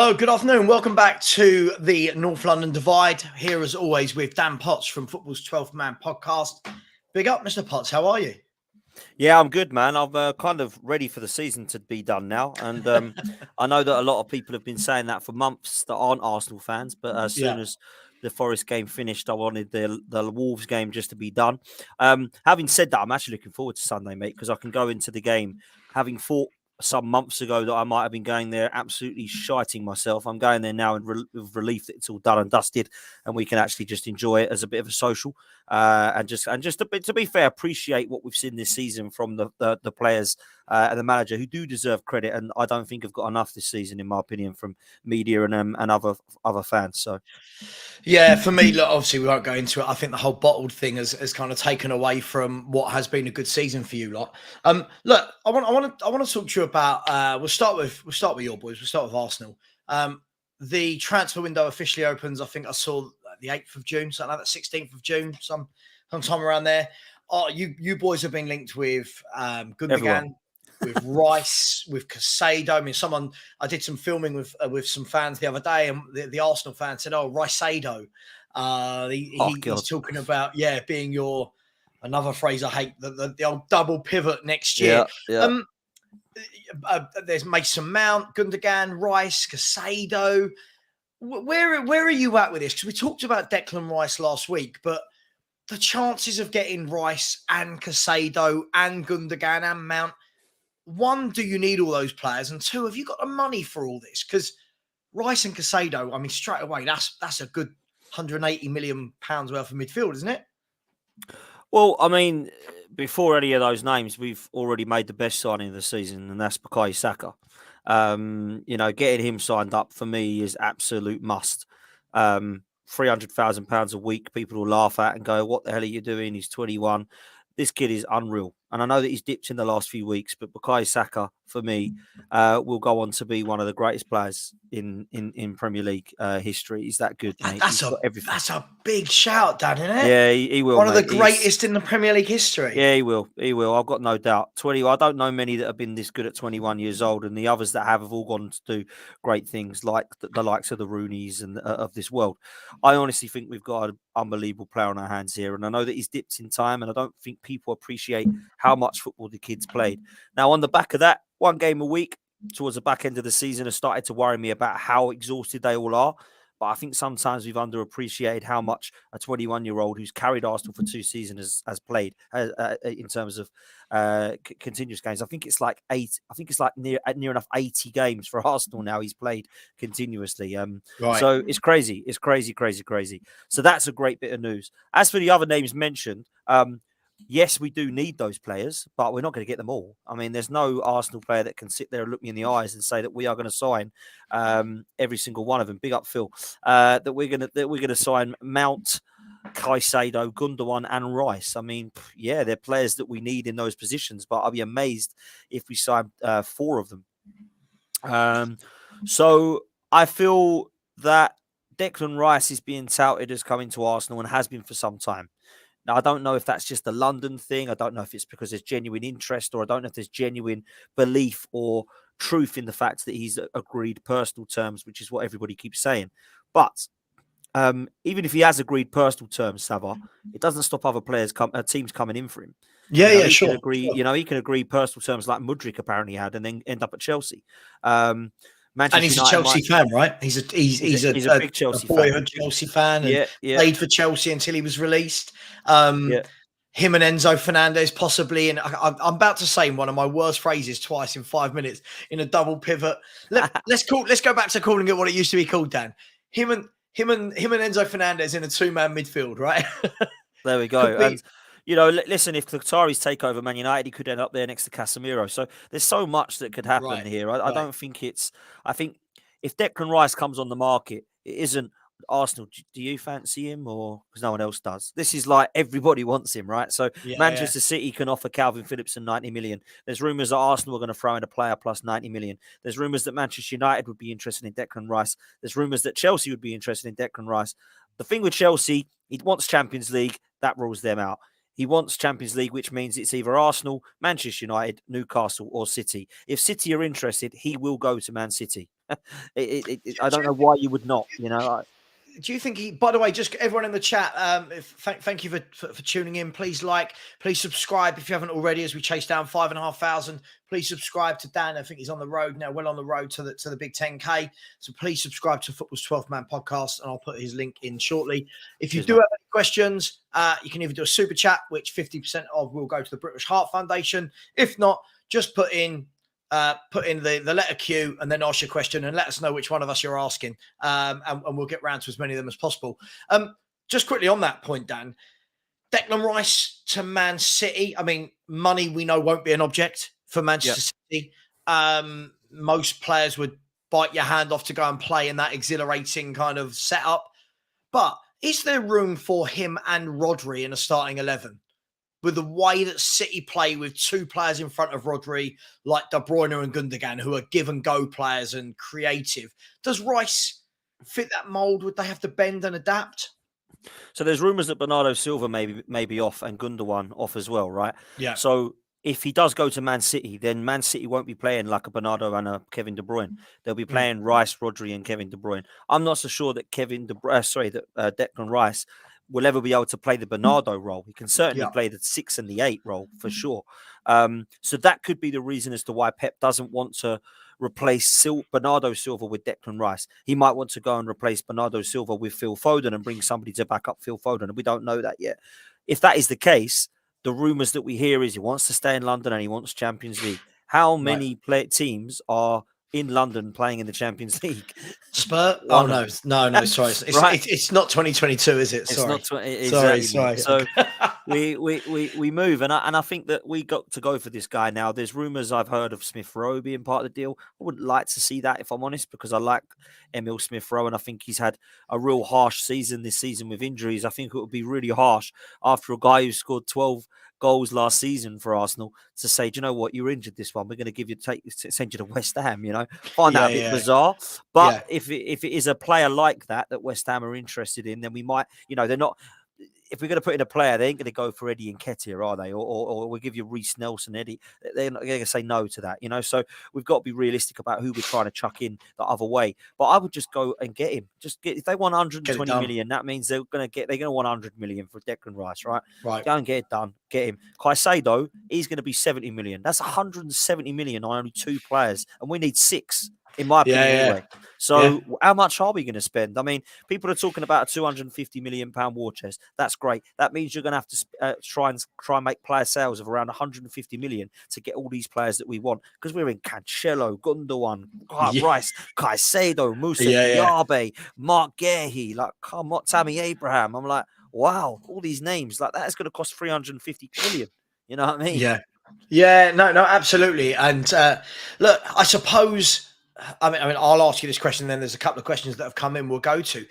Hello, good afternoon. Welcome back to the North London Divide. Here, as always, with Dan Potts from Football's 12th Man podcast. Big up, Mr. Potts. How are you? Yeah, I'm good, man. I'm kind of ready for the season to be done now. And I know that a lot of people have been saying that for months that aren't Arsenal fans. But as soon as the Forest game finished, I wanted the Wolves game just to be done. Having said that, I'm actually looking forward to Sunday, mate, because I can go into the game having thought some months ago that I might have been going there absolutely shiting myself. I'm going there now with relief that it's all done and dusted, and we can actually just enjoy it as a bit of a social. And just to be fair, appreciate what we've seen this season from the players and the manager who do deserve credit, and I don't think have got enough this season, in my opinion, from media and other fans. So, yeah, for me, look, obviously we won't go into it. I think the whole bottled thing has kind of taken away from what has been a good season for you lot. Look, I want to talk to you about. We'll start with your boys. We'll start with Arsenal. The transfer window officially opens. I think I saw the 8th of June, something like that, 16th of June, sometime around there. You boys have been linked with Gundogan, with Rice, with Casado. I mean, I did some filming with some fans the other day, and the Arsenal fan said, "Oh, Riceado." He's talking about being your another phrase I hate, the old double pivot next year. Yeah. There's Mason Mount, Gundogan, Rice, Casado. Where are you at with this? Because we talked about Declan Rice last week, but the chances of getting Rice and Casado and Gundogan and Mount, one, do you need all those players? And two, have you got the money for all this? Because Rice and Casado, I mean, straight away, that's a good £180 million worth of midfield, isn't it? Well, I mean, before any of those names, we've already made the best signing of the season, and that's Bukayo Saka. Getting him signed up for me is absolute must. £300,000 a week, people will laugh at and go, "What the hell are you doing? He's 21." This kid is unreal. And I know that he's dipped in the last few weeks, but Bukayo Saka, for me, will go on to be one of the greatest players in Premier League history. He's that good, mate. That's a big shout, Dad, isn't it? Yeah, he will. One of the greatest in the Premier League history. Yeah, he will. I've got no doubt. I don't know many that have been this good at 21 years old, and the others that have all gone to do great things, like the likes of the Rooneys and of this world. I honestly think we've got an unbelievable player on our hands here, and I know that he's dipped in time, and I don't think people appreciate how much football the kid's played. Now, on the back of that, one game a week towards the back end of the season has started to worry me about how exhausted they all are. But I think sometimes we've underappreciated how much a 21-year-old who's carried Arsenal for 2 seasons has played in terms of continuous games. I think it's like near enough 80 games for Arsenal now he's played continuously. Right. So it's crazy. It's crazy. So that's a great bit of news. As for the other names mentioned, yes, we do need those players, but we're not going to get them all. I mean, there's no Arsenal player that can sit there and look me in the eyes and say that we are going to sign every single one of them. Big up, Phil. That we're going to sign Mount, Caicedo, Gundogan, and Rice. I mean, yeah, they're players that we need in those positions, but I'll be amazed if we sign 4 of them. So I feel that Declan Rice is being touted as coming to Arsenal and has been for some time. Now, I don't know if that's just a London thing. I don't know if it's because there's genuine interest, or I don't know if there's genuine belief or truth in the fact that he's agreed personal terms, which is what everybody keeps saying. But even if he has agreed personal terms, Savva, it doesn't stop other teams coming in for him. Sure. Can agree, sure. He can agree personal terms like Mudryk apparently had, and then end up at Chelsea. And he's a Chelsea fan, right? He's a big Chelsea boyhood Chelsea fan, and played for Chelsea until he was released. Him and Enzo Fernandez possibly, and I'm about to say one of my worst phrases twice in 5 minutes in a double pivot. Let's go back to calling it what it used to be called, Dan. Him and Enzo Fernandez in a 2-man midfield, right? There we go. And listen, if the Qataris take over Man United, he could end up there next to Casemiro. So there's so much that could happen here. I don't think I think if Declan Rice comes on the market, it isn't Arsenal. Do you fancy him, or because no one else does? This is like everybody wants him, right? So Manchester City can offer Calvin Phillips 90 million. There's rumours that Arsenal are going to throw in a player plus 90 million. There's rumours that Manchester United would be interested in Declan Rice. There's rumours that Chelsea would be interested in Declan Rice. The thing with Chelsea, he wants Champions League. That rules them out. He wants Champions League, which means it's either Arsenal, Manchester United, Newcastle, or City. If City are interested, he will go to Man City. I don't know why you would not. Do you think he, by the way, just everyone in the chat, thank you for tuning in. Please please subscribe if you haven't already, as we chase down 5,500. Please subscribe to Dan. I think he's on the road now, well on the road to the big 10K. So please subscribe to Football's 12th Man podcast, and I'll put his link in shortly. If you do have any questions, you can either do a super chat, which 50% of will go to the British Heart Foundation. If not, just put in the letter Q and then ask your question and let us know which one of us you're asking. And we'll get round to as many of them as possible. Just quickly on that point, Dan, Declan Rice to Man City. I mean, money we know won't be an object for Manchester City. Most players would bite your hand off to go and play in that exhilarating kind of setup. But is there room for him and Rodri in a starting 11? With the way that City play with two players in front of Rodri, like De Bruyne and Gundogan, who are give-and-go players and creative. Does Rice fit that mould? Would they have to bend and adapt? So there's rumours that Bernardo Silva may be off and Gundogan off as well, right? Yeah. So if he does go to Man City, then Man City won't be playing like a Bernardo and a Kevin De Bruyne. They'll be playing Rice, Rodri, and Kevin De Bruyne. I'm not so sure that Declan Rice will ever be able to play the Bernardo role. He can certainly play the 6 and the 8 role for sure. So that could be the reason as to why Pep doesn't want to replace Bernardo Silva with Declan Rice. He might want to go and replace Bernardo Silva with Phil Foden and bring somebody to back up Phil Foden. And we don't know that yet. If that is the case, the rumours that we hear is he wants to stay in London and he wants Champions League. How many teams are in London playing in the Champions League? Spurs? Oh, no, sorry. It's not 2022, is it? Sorry. It's not exactly. Sorry. So we move. And I think that we got to go for this guy now. There's rumours I've heard of Smith Rowe being part of the deal. I wouldn't like to see that, if I'm honest, because I like Emil Smith Rowe and I think he's had a real harsh season this season with injuries. I think it would be really harsh after a guy who scored 12 goals last season for Arsenal to say, do you know what, you're injured this one, we're going to send you to West Ham. Find that a bit bizarre, but if it is a player like that West Ham are interested in, then we might, they're not. If we're going to put in a player, they ain't going to go for Eddie Nketiah, are they? Or we'll give you Reece Nelson, Eddie. They're not going to say no to that, So we've got to be realistic about who we're trying to chuck in the other way. But I would just go and get him. If they want 120 million, that means they're going to want 100 million for Declan Rice, right? Right. Go and get it done. Get him. Caicedo, he's going to be 70 million. That's 170 million on only 2 players, and we need 6. In my opinion, anyway. So how much are we going to spend? I mean, people are talking about a £250 million war chest. That's great. That means you're going to have to try and make player sales of around 150 million to get all these players that we want. Because we're in Cancelo, Gundogan, Rice, Caicedo, Moussa Diaby, Mark Guehi, come on, Tammy Abraham. I'm like, wow, all these names like that is going to cost 350 million. You know what I mean? Yeah. No, absolutely. And look, I suppose. I mean, I'll ask you this question, then there's a couple of questions that have come in we'll go to.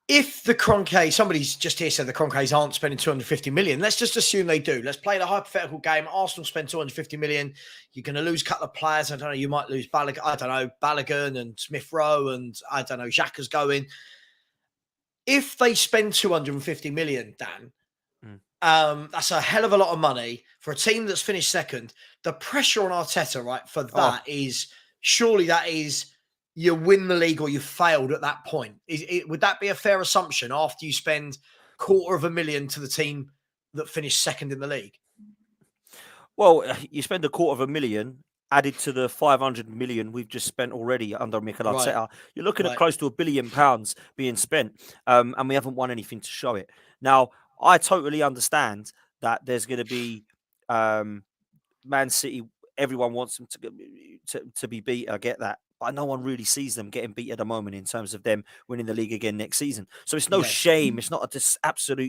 If the Kroenkes, somebody's just here said the Kroenkes aren't spending 250 million, let's just assume they do. Let's play the hypothetical game. Arsenal spend 250 million. You're going to lose a couple of players. I don't know. You might lose Balogun and Smith Rowe and I don't know, Xhaka's going. If they spend 250 million, Dan, that's a hell of a lot of money for a team that's finished second. The pressure on Arteta, right, for that is surely that is you win the league or you failed at that point. Would that be a fair assumption after you spend $250,000 to the team that finished second in the league? Well, you spend $250,000 added to the 500 million we've just spent already under Mikel Arteta. Right. You're looking at close to £1 billion being spent, and we haven't won anything to show it. Now, I totally understand that there's going to be Man City. Everyone wants them to be beat. I get that. But no one really sees them getting beat at the moment in terms of them winning the league again next season. So it's no shame. It's not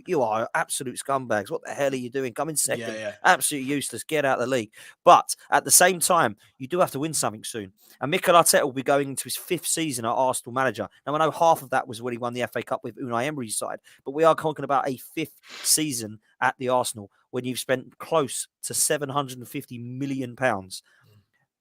you are absolute scumbags. What the hell are you doing? Coming second. Absolutely useless. Get out of the league. But at the same time, you do have to win something soon. And Mikel Arteta will be going into his 5th season at Arsenal manager. Now, I know half of that was when he won the FA Cup with Unai Emery's side. But we are talking about a 5th season at the Arsenal when you've spent close to £750 million.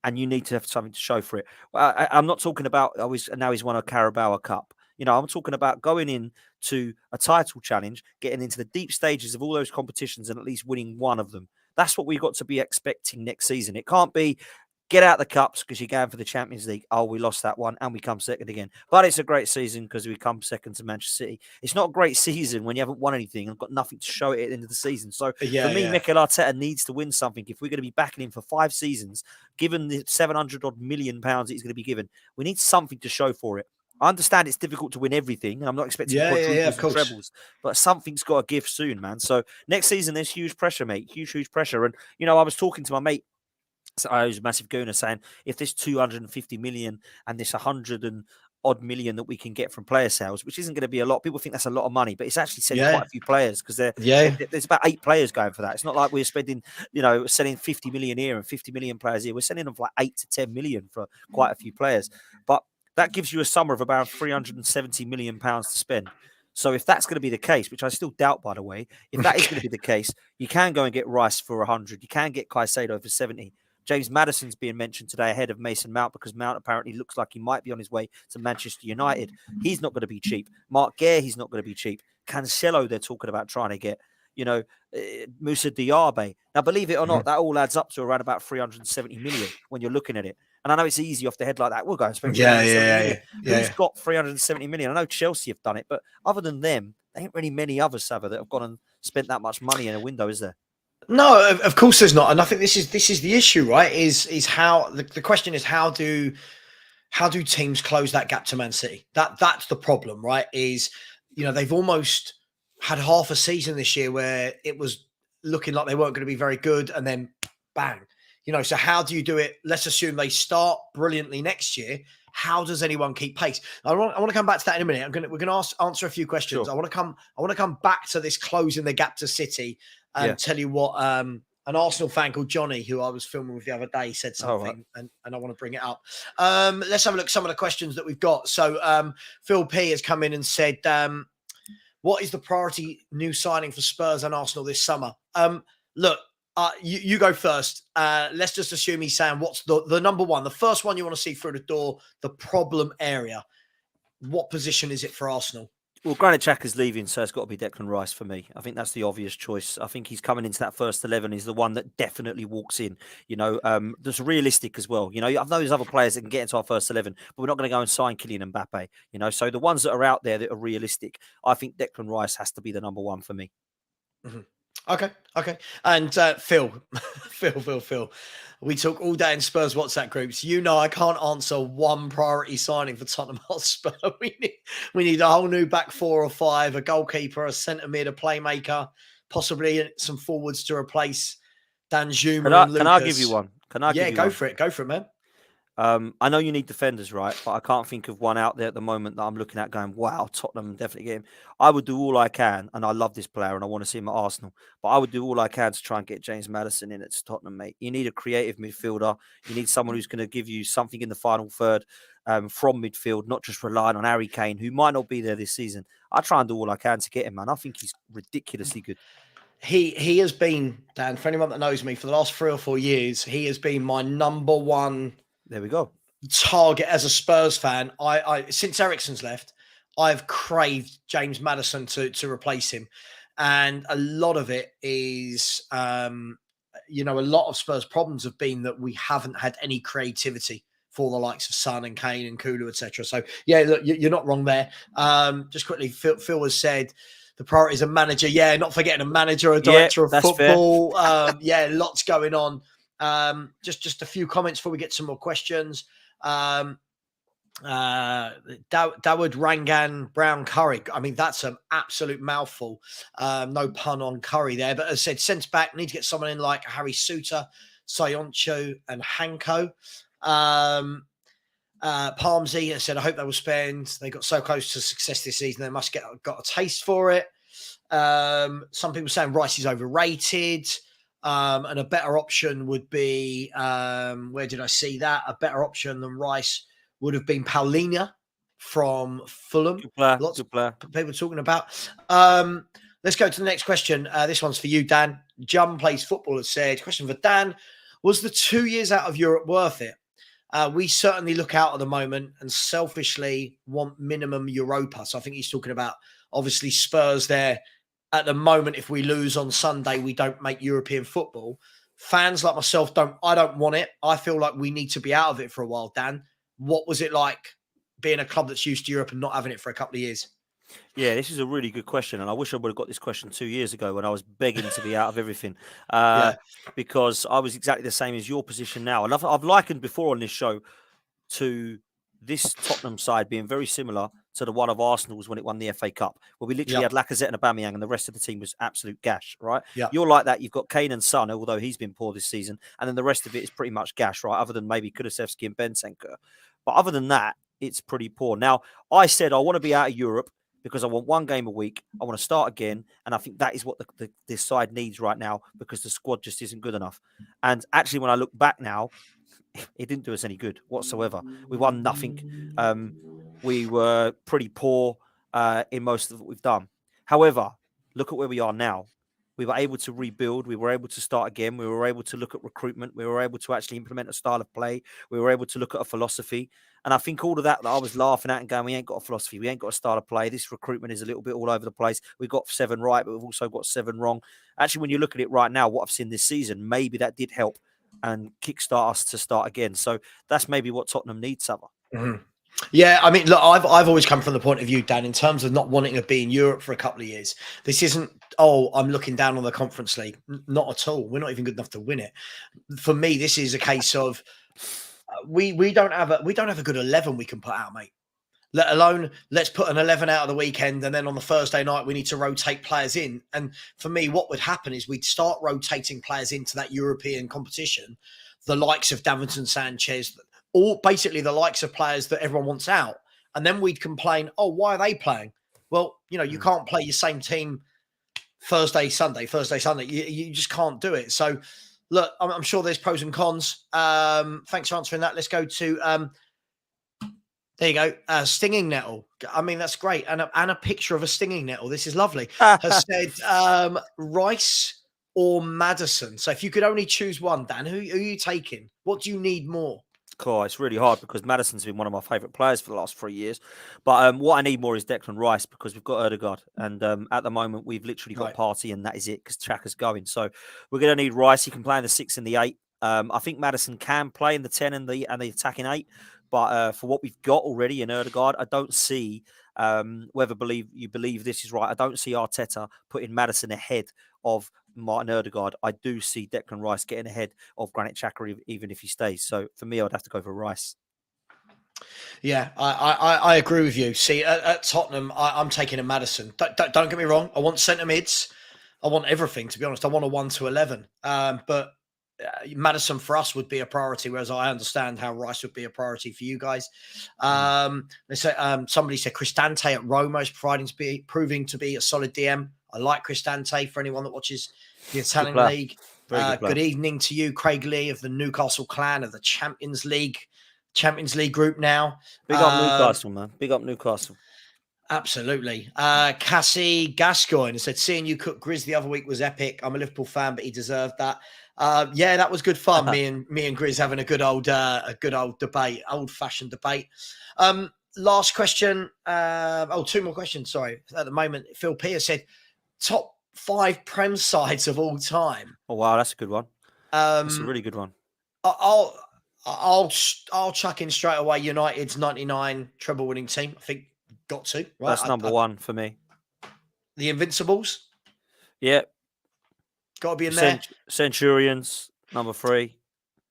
And you need to have something to show for it. I'm not talking about now he's won a Carabao Cup. I'm talking about going into a title challenge, getting into the deep stages of all those competitions and at least winning one of them. That's what we've got to be expecting next season. It can't be get out the cups because you're going for the Champions League. Oh, we lost that one and we come second again. But it's a great season because we come second to Manchester City. It's not a great season when you haven't won anything and got nothing to show it at the end of the season. So for me, Mikel Arteta needs to win something. If we're going to be backing him for 5 seasons, given the 700 odd million pounds he's going to be given, we need something to show for it. I understand it's difficult to win everything, and I'm not expecting quadruples and trebles, but something's got to give soon, man. So next season, there's huge pressure, mate. Huge pressure. And, I was talking to my mate, I was a massive gooner, saying if this 250 million and this 100 and odd million that we can get from player sales, which isn't going to be a lot. People think that's a lot of money, but it's actually selling quite a few players because there's about 8 players going for that. It's not like we're spending, selling 50 million here and 50 million players here. We're selling them for like 8 to 10 million for quite a few players. But that gives you a summer of about 370 million pounds to spend. So if that's going to be the case, which I still doubt, by the way, if that is going to be the case, you can go and get Rice for 100. You can get Caicedo for 70. James Maddison's being mentioned today ahead of Mason Mount because Mount apparently looks like he might be on his way to Manchester United. He's not going to be cheap. Mark Guerre, he's not going to be cheap. Cancelo, they're talking about trying to get. Moussa Diaby. Now, believe it or not, that all adds up to around about 370 million when you're looking at it. And I know it's easy off the head like that. We'll go and spend 370 million. Who's got 370 million? I know Chelsea have done it, but other than them, there ain't really many others, Savva, that have gone and spent that much money in a window, is there? No, of course there's not. And I think this is the issue, right? Is how the question is how do teams close that gap to Man City? That's the problem, right? Is they've almost had half a season this year where it was looking like they weren't going to be very good, and then bang. So how do you do it? Let's assume they start brilliantly next year. How does anyone keep pace? I want to come back to that in a minute. We're going to answer a few questions. Sure. I want to come back to this closing the gap to City and tell you what an Arsenal fan called Johnny, who I was filming with the other day, said something, and I want to bring it up. Let's have a look at some of the questions that we've got. So Phil P has come in and said, what is the priority new signing for Spurs and Arsenal this summer? Look, you go first. Let's just assume he's saying what's the number one, the first one you want to see through the door, the problem area. What position is it for Arsenal? Well, Granit Xhaka's leaving, so it's got to be Declan Rice for me. I think that's the obvious choice. I think he's coming into that first 11. He's the one that definitely walks in. That's realistic as well. I know there's other players that can get into our first 11, but we're not going to go and sign Kylian Mbappe. So the ones that are out there that are realistic, I think Declan Rice has to be the number one for me. Mm-hmm. Okay. And Phil, we talk all day in Spurs WhatsApp groups. I can't answer one priority signing for Tottenham Hotspur. We need a whole new back 4 or 5, a goalkeeper, a centre mid, a playmaker, possibly some forwards to replace Danjuma and Lucas. Can I give you one? Go for it, man. I know you need defenders, right? But I can't think of one out there at the moment that I'm looking at going, wow, Tottenham definitely get him. I would do all I can, and I love this player, and I want to see him at Arsenal. But I would do all I can to try and get James Maddison in at Tottenham, mate. You need a creative midfielder. You need someone who's going to give you something in the final third from midfield, not just relying on Harry Kane, who might not be there this season. I try and do all I can to get him, man. I think he's ridiculously good. He has been, Dan, for anyone that knows me, for the last 3 or 4 years, he has been my number one. There we go. Target as a Spurs fan. I since Eriksen's left, I've craved James Maddison to replace him, and a lot of it is, a lot of Spurs' problems have been that we haven't had any creativity for the likes of Son and Kane and Kulu, etc. So yeah, look, you're not wrong there. Just quickly, Phil has said the priority is a manager. Yeah, not forgetting a manager, a director of football. Lots going on. Just a few comments before we get some more questions. Dawud Rangan Brown Curry. I mean, that's an absolute mouthful. No pun on Curry there. But as I said, centre back, need to get someone in like Harry Suter, Sayoncho and Hanko. Palmsy said, I hope they will spend. They got so close to success this season. They must got a taste for it. Some people saying Rice is overrated. And a better option would be, where did I see that? A better option than Rice would have been Paulina from Fulham. Good player. Lots of people talking about. Let's go to the next question. This one's for you, Dan. Jum Plays Football has said, question for Dan, was the 2 years out of Europe worth it? We certainly look out at the moment and selfishly want minimum Europa. So I think he's talking about, obviously, Spurs there. At the moment, if we lose on Sunday, we don't make European football. fans like myself don't want it. I feel like we need to be out of it for a while. Dan, what was it like being a club that's used to Europe and not having it for a couple of years? Yeah, this is a really good question, and I wish I would have got this question 2 years ago when I was begging to be out of everything, Yeah. because I was exactly the same as your position now. And I've likened before on this show to this Tottenham side being very similar to the one of Arsenal's when it won the FA Cup, where we literally had Lacazette and Aubameyang, and the rest of the team was absolute gash, right? Yeah. You're like that. You've got Kane and Son, although he's been poor this season, and then the rest of it is pretty much gash, right? Other than maybe Kulusevski and Bentancur. But other than that, it's pretty poor. Now, I said I want to be out of Europe because I want one game a week. I want to start again. And I think that is what this side needs right now, because the squad just isn't good enough. And actually, when I look back now, it didn't do us any good whatsoever. We won nothing. We were pretty poor in most of what we've done. However, look at where we are now. We were able to rebuild. We were able to start again. We were able to look at recruitment. We were able to actually implement a style of play. We were able to look at a philosophy. And I think all of that I was laughing at and going, we ain't got a philosophy. We ain't got a style of play. This recruitment is a little bit all over the place. We've got 7 right, but we've also got 7 wrong. Actually, when you look at it right now, what I've seen this season, maybe that did help and kickstart us to start again. So that's maybe what Tottenham needs, Savva. Mm-hmm. Yeah, I mean, look, I've always come from the point of view, Dan, in terms of not wanting to be in Europe for a couple of years. This isn't, I'm looking down on the Conference League. Not at all. We're not even good enough to win it. For me, this is a case of we don't have a good 11 we can put out, mate. Let alone let's put an 11 out of the weekend, and then on the Thursday night we need to rotate players in. And for me, what would happen is we'd start rotating players into that European competition, the likes of Davinson Sanchez, all basically the likes of players that everyone wants out. And then we'd complain, oh, why are they playing? Well, you can't play your same team Thursday, Sunday. You just can't do it. So, look, I'm sure there's pros and cons. Thanks for answering that. Let's go to there you go. Stinging nettle. I mean, that's great. And a picture of a stinging nettle. This is lovely. Has said Rice or Maddison. So if you could only choose one, Dan, who are you taking? What do you need more? Cool. It's really hard because Maddison's been one of my favourite players for the last 3 years. But what I need more is Declan Rice, because we've got Odegaard. And at the moment, we've literally got Partey, and that is it, because Xhaka's going. So we're going to need Rice. He can play in the 6 and the 8. I think Maddison can play in the 10 and the attacking 8. But for what we've got already in Odegaard, I don't see, whether you believe this is right, I don't see Arteta putting Maddison ahead of Martin Odegaard. I do see Declan Rice getting ahead of Granit Xhaka, even if he stays. So for me, I'd have to go for Rice. Yeah, I agree with you. See, at Tottenham, I'm taking a Maddison. Don't get me wrong. I want centre mids. I want everything, to be honest. I want a 1 to 11. But Maddison for us would be a priority, whereas I understand how Rice would be a priority for you guys. They say somebody said Cristante at Roma is proving to be a solid DM. I like Cristante for anyone that watches the Italian league. Good evening to you, Craig Lee of the Newcastle clan of the Champions League group now. Big up Newcastle, man. Big up Newcastle. Absolutely. Cassie Gascoigne said, seeing you cook Grizz the other week was epic. I'm a Liverpool fan, but he deserved that. Yeah, that was good fun. me and Grizz having a good old debate, old-fashioned debate. Last question. 2 more questions. Sorry. At the moment, Phil Pierce said, top 5 Prem sides of all time. Oh wow, that's a good one. That's a really good one. I'll chuck in straight away United's 99 treble winning team. I think got to. Right? That's number 1 for me. The Invincibles. Yeah. Got to be in there. Centurions, number 3.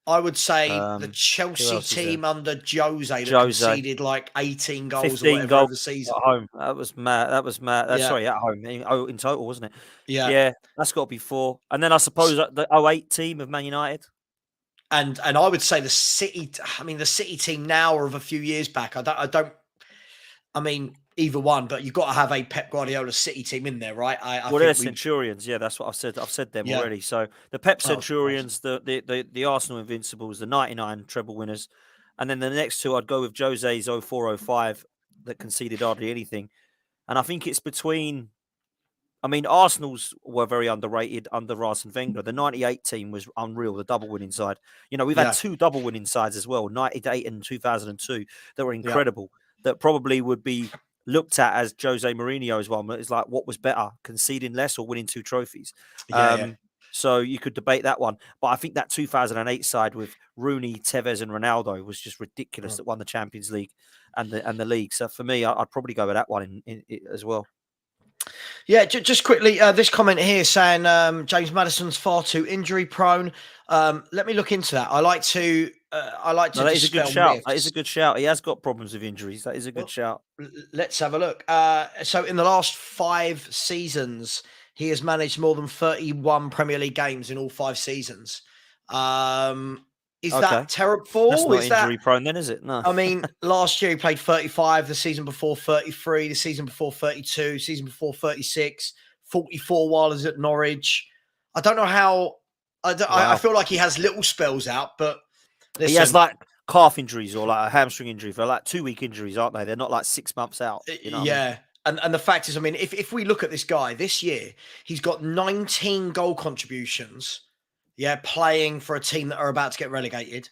I would say the Chelsea team under Jose that conceded like 18 goals or whatever over the season. At home. That was mad. Sorry, at home. In total, wasn't it? Yeah. That's got to be 4. And then I suppose the 08 team of Man United. And I would say the City team now or of a few years back. I mean, either one, but you've got to have a Pep Guardiola City team in there, right? They're Centurions. Yeah, that's what I've said. I've said them already. So the Pep Centurions, the Arsenal Invincibles, the 99 treble winners. And then the next 2, I'd go with Jose's 04-05 that conceded hardly anything. And I think it's between... I mean, Arsenal's were very underrated under Arsene Wenger. The 98 team was unreal, the double winning side. We've had 2 double winning sides as well, 98 and 2002, that were incredible, that probably would be looked at as Jose Mourinho's one. It's like, what was better, conceding less or winning 2 trophies? So you could debate that one. But I think that 2008 side with Rooney, Tevez, and Ronaldo was just ridiculous that won the Champions League and the league. So for me, I'd probably go with that one in as well. Yeah, just quickly, this comment here saying James Maddison's far too injury prone. Let me look into that. I like to No, that is a good dispel shout. myths. That is a good shout. He has got problems with injuries. That is a good shout. Let's have a look. So in the last 5 seasons, he has managed more than 31 Premier League games in all 5 seasons. Is that terrible? That's not injury prone then, is it? No. I mean, last year he played 35, the season before 33, the season before 32, season before 36, 44 while he's at Norwich. I don't know how. I feel like he has little spells out, but listen, he has like calf injuries or like a hamstring injury for like 2-week injuries, aren't they? They're not like 6 months out. You know yeah. I mean? And the fact is, I mean, if we look at this guy this year, he's got 19 goal contributions. Yeah, playing for a team that are about to get relegated.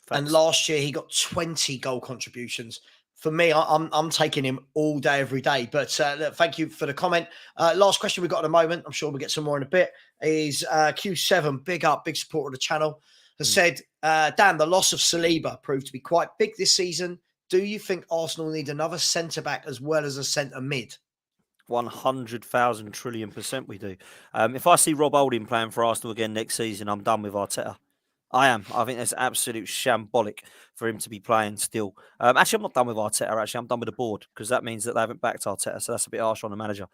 Facts. And last year he got 20 goal contributions. For me, I'm taking him all day, every day. But thank you for the comment. Last question we've got at the moment, I'm sure we'll get some more in a bit, is Q7, big up, big supporter of the channel, has said, Dan, the loss of Saliba proved to be quite big this season. Do you think Arsenal need another centre-back as well as a centre-mid? 100,000 trillion% we do. If I see Rob Holding playing for Arsenal again next season, I'm done with Arteta. I am. I think that's absolute shambolic for him to be playing still. Actually, I'm not done with Arteta. Actually, I'm done with the board because that means that they haven't backed Arteta. So that's a bit harsh on the manager.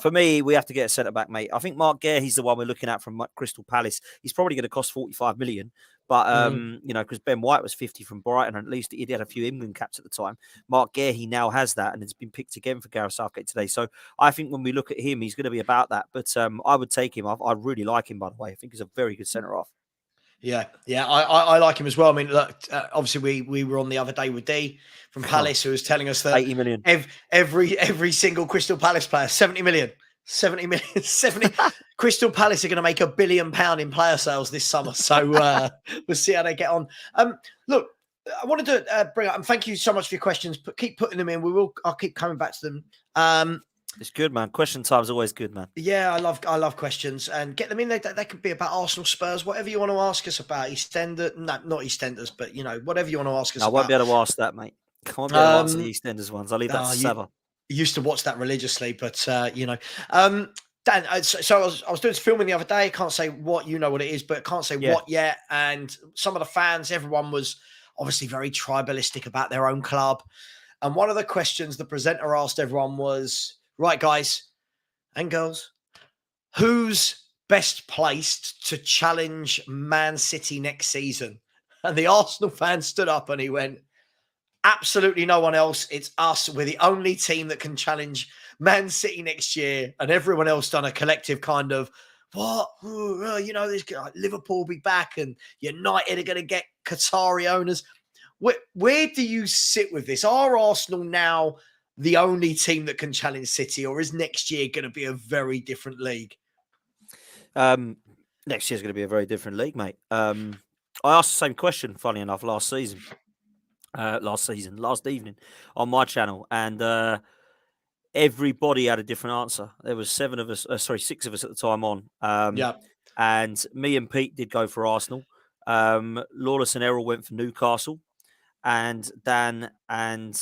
For me, we have to get a centre-back, mate. I think Mark Guehi, the one we're looking at from Crystal Palace. He's probably going to cost 45 million. But, you know, because Ben White was 50 from Brighton, and at least he had a few England caps at the time. Mark Guehi now has that, and it's been picked again for Gareth Southgate today. So I think when we look at him, he's going to be about that. But I would take him. I really like him, by the way. I think he's a very good centre-half. Yeah, I like him as well. I mean, look, obviously we were on the other day with D from Palace, who was telling us that 80 million. Every single Crystal Palace player, 70 million. 70 Crystal Palace are going to make £1 billion in player sales this summer. So we'll see how they get on. Look, I wanted to bring up, and thank you so much for your questions, but keep putting them in. I'll keep coming back to them. It's good, man. Question time's always good, man. Yeah, I love questions, and get them in. They could be about Arsenal, Spurs, whatever you want to ask us about. EastEnders, no, not EastEnders, but you know, whatever you want to ask us. I won't be able to ask that, mate. I won't be able to answer the EastEnders ones. I'll leave that to Savva. Used to watch that religiously, but you know, Dan. So I was doing some filming the other day. Can't say what, you know what it is, but can't say what yet. And some of the fans, everyone was obviously very tribalistic about their own club. And one of the questions the presenter asked everyone was, right, guys and girls, who's best placed to challenge Man City next season? And the Arsenal fan stood up and he went, absolutely no one else. It's us. We're the only team that can challenge Man City next year. And everyone else done a collective kind of, what? You know, Liverpool will be back and United are going to get Qatari owners. Where do you sit with this? Are Arsenal now the only team that can challenge City, or is next year going to be a very different league? Next year's going to be a very different league, mate. I asked the same question, funny enough, last evening on my channel, and everybody had a different answer. There was 6 of us at the time on. And me and Pete did go for Arsenal. Lawless and Errol went for Newcastle. And Dan and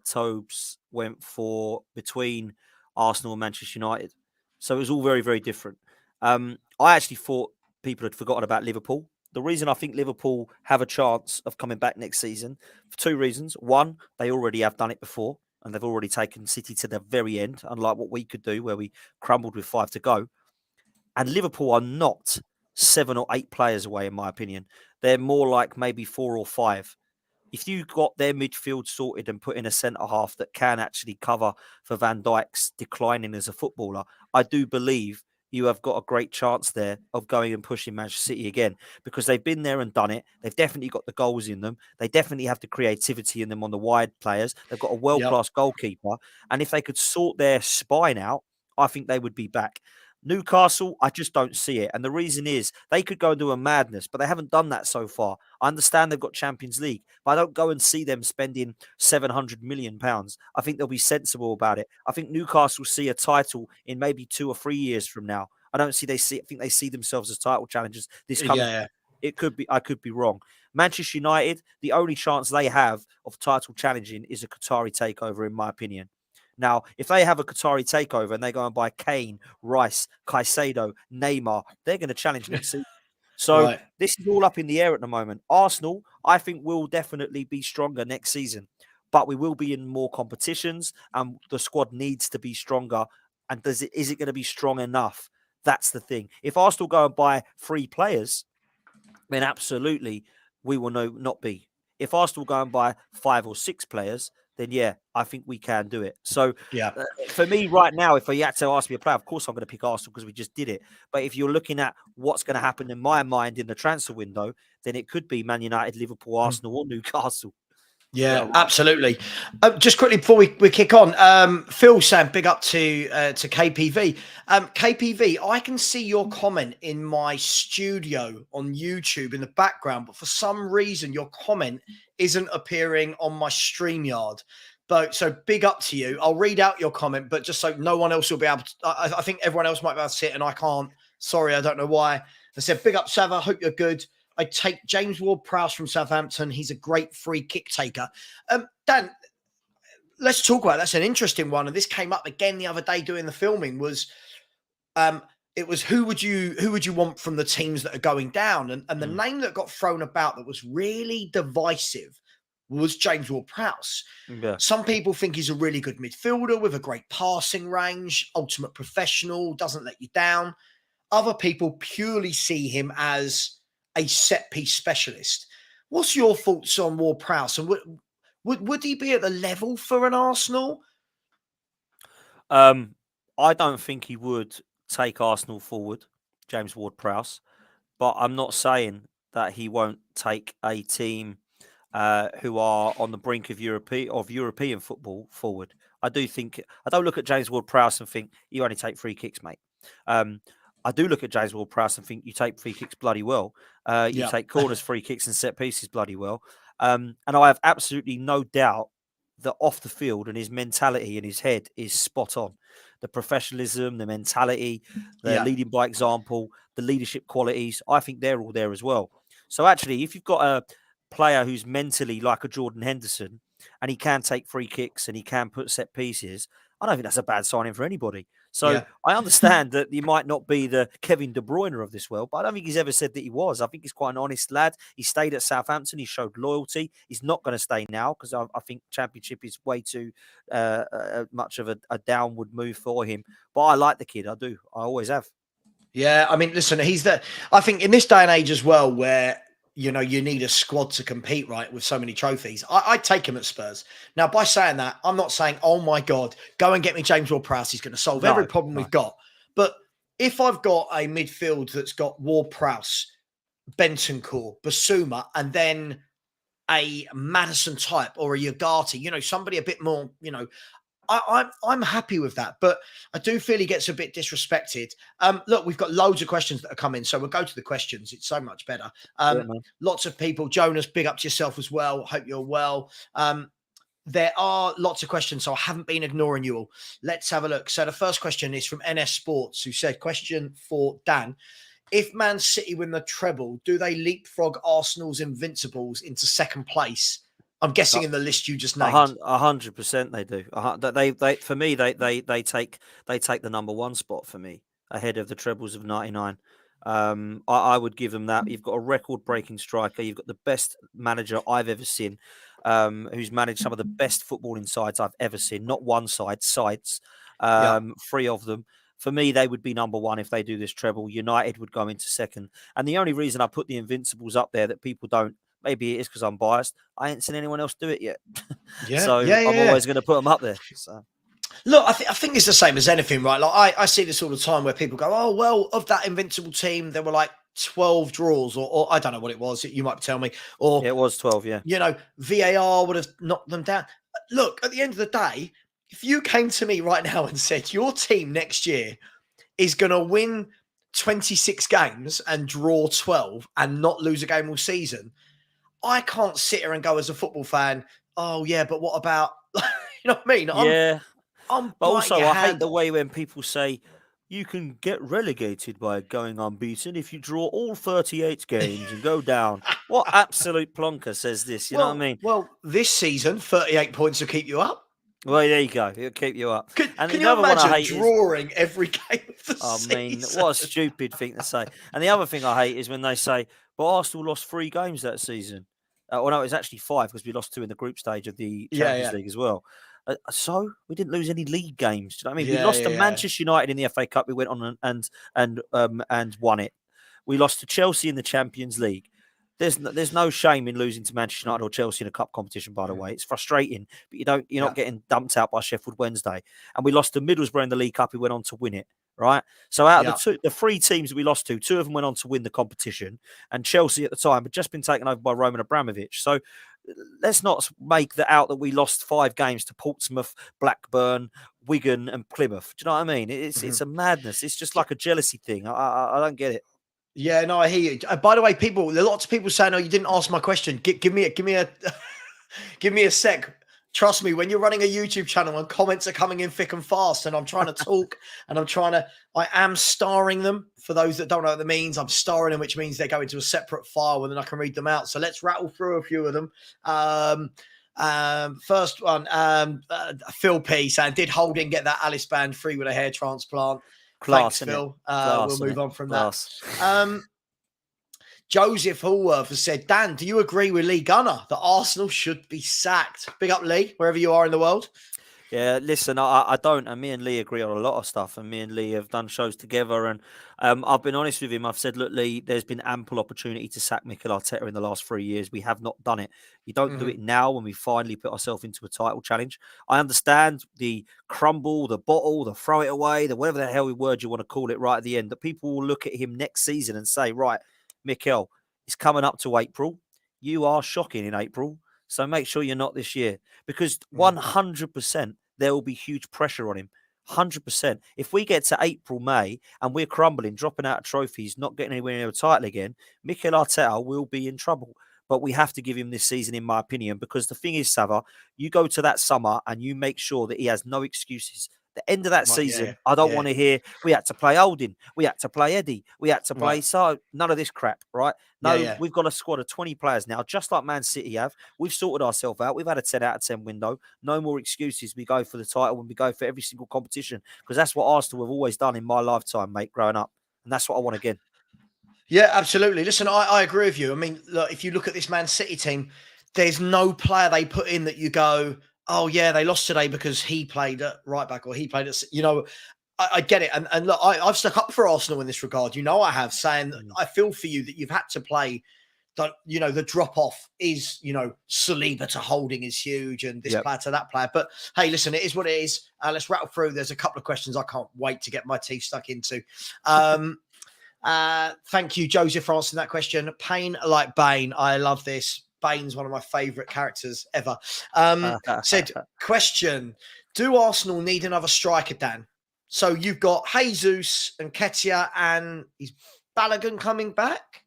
Tobes went for between Arsenal and Manchester United. So it was all very, very different. I actually thought people had forgotten about Liverpool. The reason I think Liverpool have a chance of coming back next season, for 2 reasons. One, they already have done it before, and they've already taken City to the very end, unlike what we could do, where we crumbled with 5 to go. And Liverpool are not 7 or 8 players away, in my opinion. They're more like maybe 4 or 5. If you got their midfield sorted and put in a centre-half that can actually cover for Van Dijk's declining as a footballer, I do believe you have got a great chance there of going and pushing Manchester City again, because they've been there and done it. They've definitely got the goals in them. They definitely have the creativity in them on the wide players. They've got a world-class goalkeeper. And if they could sort their spine out, I think they would be back. Newcastle, I just don't see it. And the reason is they could go and do a madness, but they haven't done that so far. I understand they've got Champions League, but I don't go and see them spending £700 million. I think they'll be sensible about it. I think Newcastle see a title in maybe 2 or 3 years from now. I don't see I think they see themselves as title challengers this coming. Yeah. It could be. I could be wrong. Manchester United, the only chance they have of title challenging is a Qatari takeover, in my opinion. Now, if they have a Qatari takeover and they go and buy Kane, Rice, Caicedo, Neymar, they're going to challenge next season. So Right. this is all up in the air at the moment. Arsenal, I think, will definitely be stronger next season, but we will be in more competitions, and the squad needs to be stronger. And is it going to be strong enough? That's the thing. If Arsenal go and buy 3 players, then absolutely we will not be. If Arsenal go and buy 5 or 6 players, then yeah, I think we can do it. So Yeah. for me right now, if you had to ask me a player, of course I'm going to pick Arsenal because we just did it. But if you're looking at what's going to happen in my mind in the transfer window, then it could be Man United, Liverpool, Arsenal, or Newcastle. Yeah, absolutely. Just quickly before we kick on, Phil saying big up to KPV. KPV, I can see your comment in my studio on YouTube in the background, but for some reason your comment isn't appearing on my StreamYard. But so big up to you. I'll read out your comment, but just so no one else will be able to. I think everyone else might be able to see it, and I can't. Sorry, I don't know why. I said big up, Savva. Hope you're good. I take James Ward-Prowse from Southampton. He's a great free kick taker. Dan, let's talk about it. That's an interesting one. And this came up again the other day doing the filming. It was who would you want from the teams that are going down? And the name that got thrown about that was really divisive was James Ward-Prowse. Yeah. Some people think he's a really good midfielder with a great passing range, ultimate professional, doesn't let you down. Other people purely see him as a set-piece specialist. What's your thoughts on Ward-Prowse? And would he be at the level for an Arsenal? I don't think he would take Arsenal forward, James Ward-Prowse, but I'm not saying that he won't take a team who are on the brink of European football forward. I don't look at James Ward-Prowse and think you only take free kicks, mate. I do look at James Ward-Prowse and think you take free kicks bloody well. You take corners, free kicks, and set pieces bloody well. And I have absolutely no doubt that off the field and his mentality and his head is spot on. The professionalism, the mentality, the leading by example, the leadership qualities, I think they're all there as well. So actually, if you've got a player who's mentally like a Jordan Henderson and he can take free kicks and he can put set pieces, I don't think that's a bad signing for anybody. So I understand that you might not be the Kevin De Bruyne of this world, but I don't think he's ever said that he was. I think he's quite an honest lad. He stayed at Southampton. He showed loyalty. He's not going to stay now because I think Championship is way too much of a downward move for him. But I like the kid. I do. I always have. Yeah, I mean, listen, I think in this day and age as well, where you need a squad to compete, right, with so many trophies. I'd take him at Spurs. Now, by saying that, I'm not saying, oh my God, go and get me James Ward-Prowse. He's going to solve every problem we've got. But if I've got a midfield that's got Ward-Prowse, Bentancur, Basuma, and then a Maddison type or a Ugarte, somebody a bit more, I'm happy with that, but I do feel he gets a bit disrespected. Look, we've got loads of questions that are coming, so we'll go to the questions. It's so much better. Lots of people. Jonas, big up to yourself as well. Hope you're well. There are lots of questions, so I haven't been ignoring you all. Let's have a look. So the first question is from NS Sports, who said, question for Dan. If Man City win the treble, do they leapfrog Arsenal's Invincibles into second place? I'm guessing in the list you just named. 100% they do. They for me, they take the number one spot for me ahead of the trebles of '99. I would give them that. You've got a record-breaking striker. You've got the best manager I've ever seen, who's managed some of the best footballing sides I've ever seen. Not one side, sides, 3 of them. For me, they would be number one if they do this treble. United would go into second. And the only reason I put the Invincibles up there that people don't, maybe it is because I'm biased, I ain't seen anyone else do it yet. I'm always going to put them up there. So. Look, I think it's the same as anything, right? Like I see this all the time where people go, oh, well, of that Invincible team, there were like 12 draws or I don't know what it was. You might tell me. Or it was 12, yeah. VAR would have knocked them down. Look, at the end of the day, if you came to me right now and said your team next year is going to win 26 games and draw 12 and not lose a game all season, I can't sit here and go as a football fan, oh, yeah, but what about, you know what I mean? But also, I hate the way when people say, You can get relegated by going unbeaten if you draw all 38 games and go down. What absolute plonker says this? You know what I mean? Well, this season, 38 points will keep you up. Well, there you go. It'll keep you up. And Can the you other one I imagine hate is, drawing every game of the I mean, season? what a stupid thing to say. And the other thing I hate is when they say, but Arsenal lost 3 games that season. Well, no, it was actually 5 because we lost 2 in the group stage of the Champions League as well. So we didn't lose any league games. Do you know what I mean? We lost to Manchester United in the FA Cup. We went on and won it. We lost to Chelsea in the Champions League. There's no shame in losing to Manchester United or Chelsea in a cup competition, by the way. It's frustrating, but you're not getting dumped out by Sheffield Wednesday. And we lost to Middlesbrough in the League Cup, who went on to win it, right? So out of the 3 teams that we lost to, 2 of them went on to win the competition, and Chelsea at the time had just been taken over by Roman Abramovich. So let's not make out that we lost 5 games to Portsmouth, Blackburn, Wigan, and Plymouth. Do you know what I mean? It's a madness. It's just like a jealousy thing. I don't get it. Yeah, no, I hear you. By the way, lots of people saying, "Oh, you didn't ask my question." Give me a give me a sec. Trust me, when you're running a YouTube channel and comments are coming in thick and fast, and I'm trying to talk and I am starring them. For those that don't know what that means, I'm starring them, which means they go into a separate file and then I can read them out. So let's rattle through a few of them. First one, Phil P saying, "Did Holding get that Alice band free with a hair transplant?" Class, Thanks, Phil. Class, we'll move on from Class. that. Joseph Hallworth has said, "Dan, do you agree with Lee Gunner that Arsenal should be sacked?" Big up, Lee, wherever you are in the world. Yeah, listen, I don't, and me and Lee agree on a lot of stuff, and me and Lee have done shows together, and I've been honest with him. I've said, look, Lee, there's been ample opportunity to sack Mikel Arteta in the last 3 years. We have not done it. You don't do it now when we finally put ourselves into a title challenge. I understand the crumble, the bottle, the throw it away, the whatever the hell word you want to call it right at the end, that people will look at him next season and say, right, Mikel, it's coming up to April. You are shocking in April. So make sure you're not this year, because 100% there will be huge pressure on him. 100%. If we get to April, May, and we're crumbling, dropping out of trophies, not getting anywhere near a title again, Mikel Arteta will be in trouble. But we have to give him this season, in my opinion, because the thing is, Savva, you go to that summer and you make sure that he has no excuses. The end of that season, I don't want to hear, we had to play Holding, we had to play Eddie, we had to play so none of this crap, right? No, we've got a squad of 20 players now, just like Man City have. We've sorted ourselves out. We've had a 10 out of 10 window. No more excuses. We go for the title and we go for every single competition, because that's what Arsenal have always done in my lifetime, mate, growing up. And that's what I want again. Yeah, absolutely. Listen, I agree with you. I mean, look, if you look at this Man City team, there's no player they put in that you go, oh, yeah, they lost today because he played at right back or he played at, I get it. And look, I've stuck up for Arsenal in this regard. I have, saying that I feel for you that you've had to play, the drop off is, Saliba to Holding is huge and this player to that player. But hey, listen, it is what it is. Let's rattle through. There's a couple of questions I can't wait to get my teeth stuck into. Thank you, Joseph, for answering that question. Pain like Bane. I love this. Bane's one of my favourite characters ever. Said, question, do Arsenal need another striker, Dan? So you've got Jesus and Ketia, and is Balogun coming back?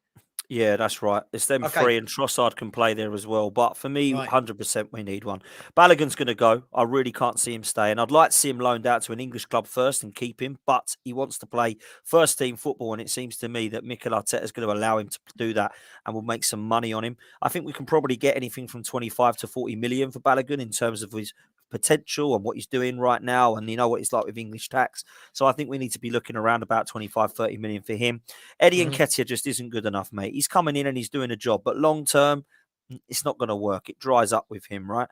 Yeah, that's right. It's them 3, and Trossard can play there as well. But for me, 100% we need one. Balogun's going to go. I really can't see him staying. I'd like to see him loaned out to an English club first and keep him, but he wants to play first team football, and it seems to me that Mikel Arteta is going to allow him to do that and will make some money on him. I think we can probably get anything from 25 to 40 million for Balogun in terms of his potential and what he's doing right now, and you know what he's like with English tax. So I think we need to be looking around about 25, 30 million for him. Eddie and Ketia just isn't good enough, mate. He's coming in and he's doing a job, but long term, it's not going to work. It dries up with him, right?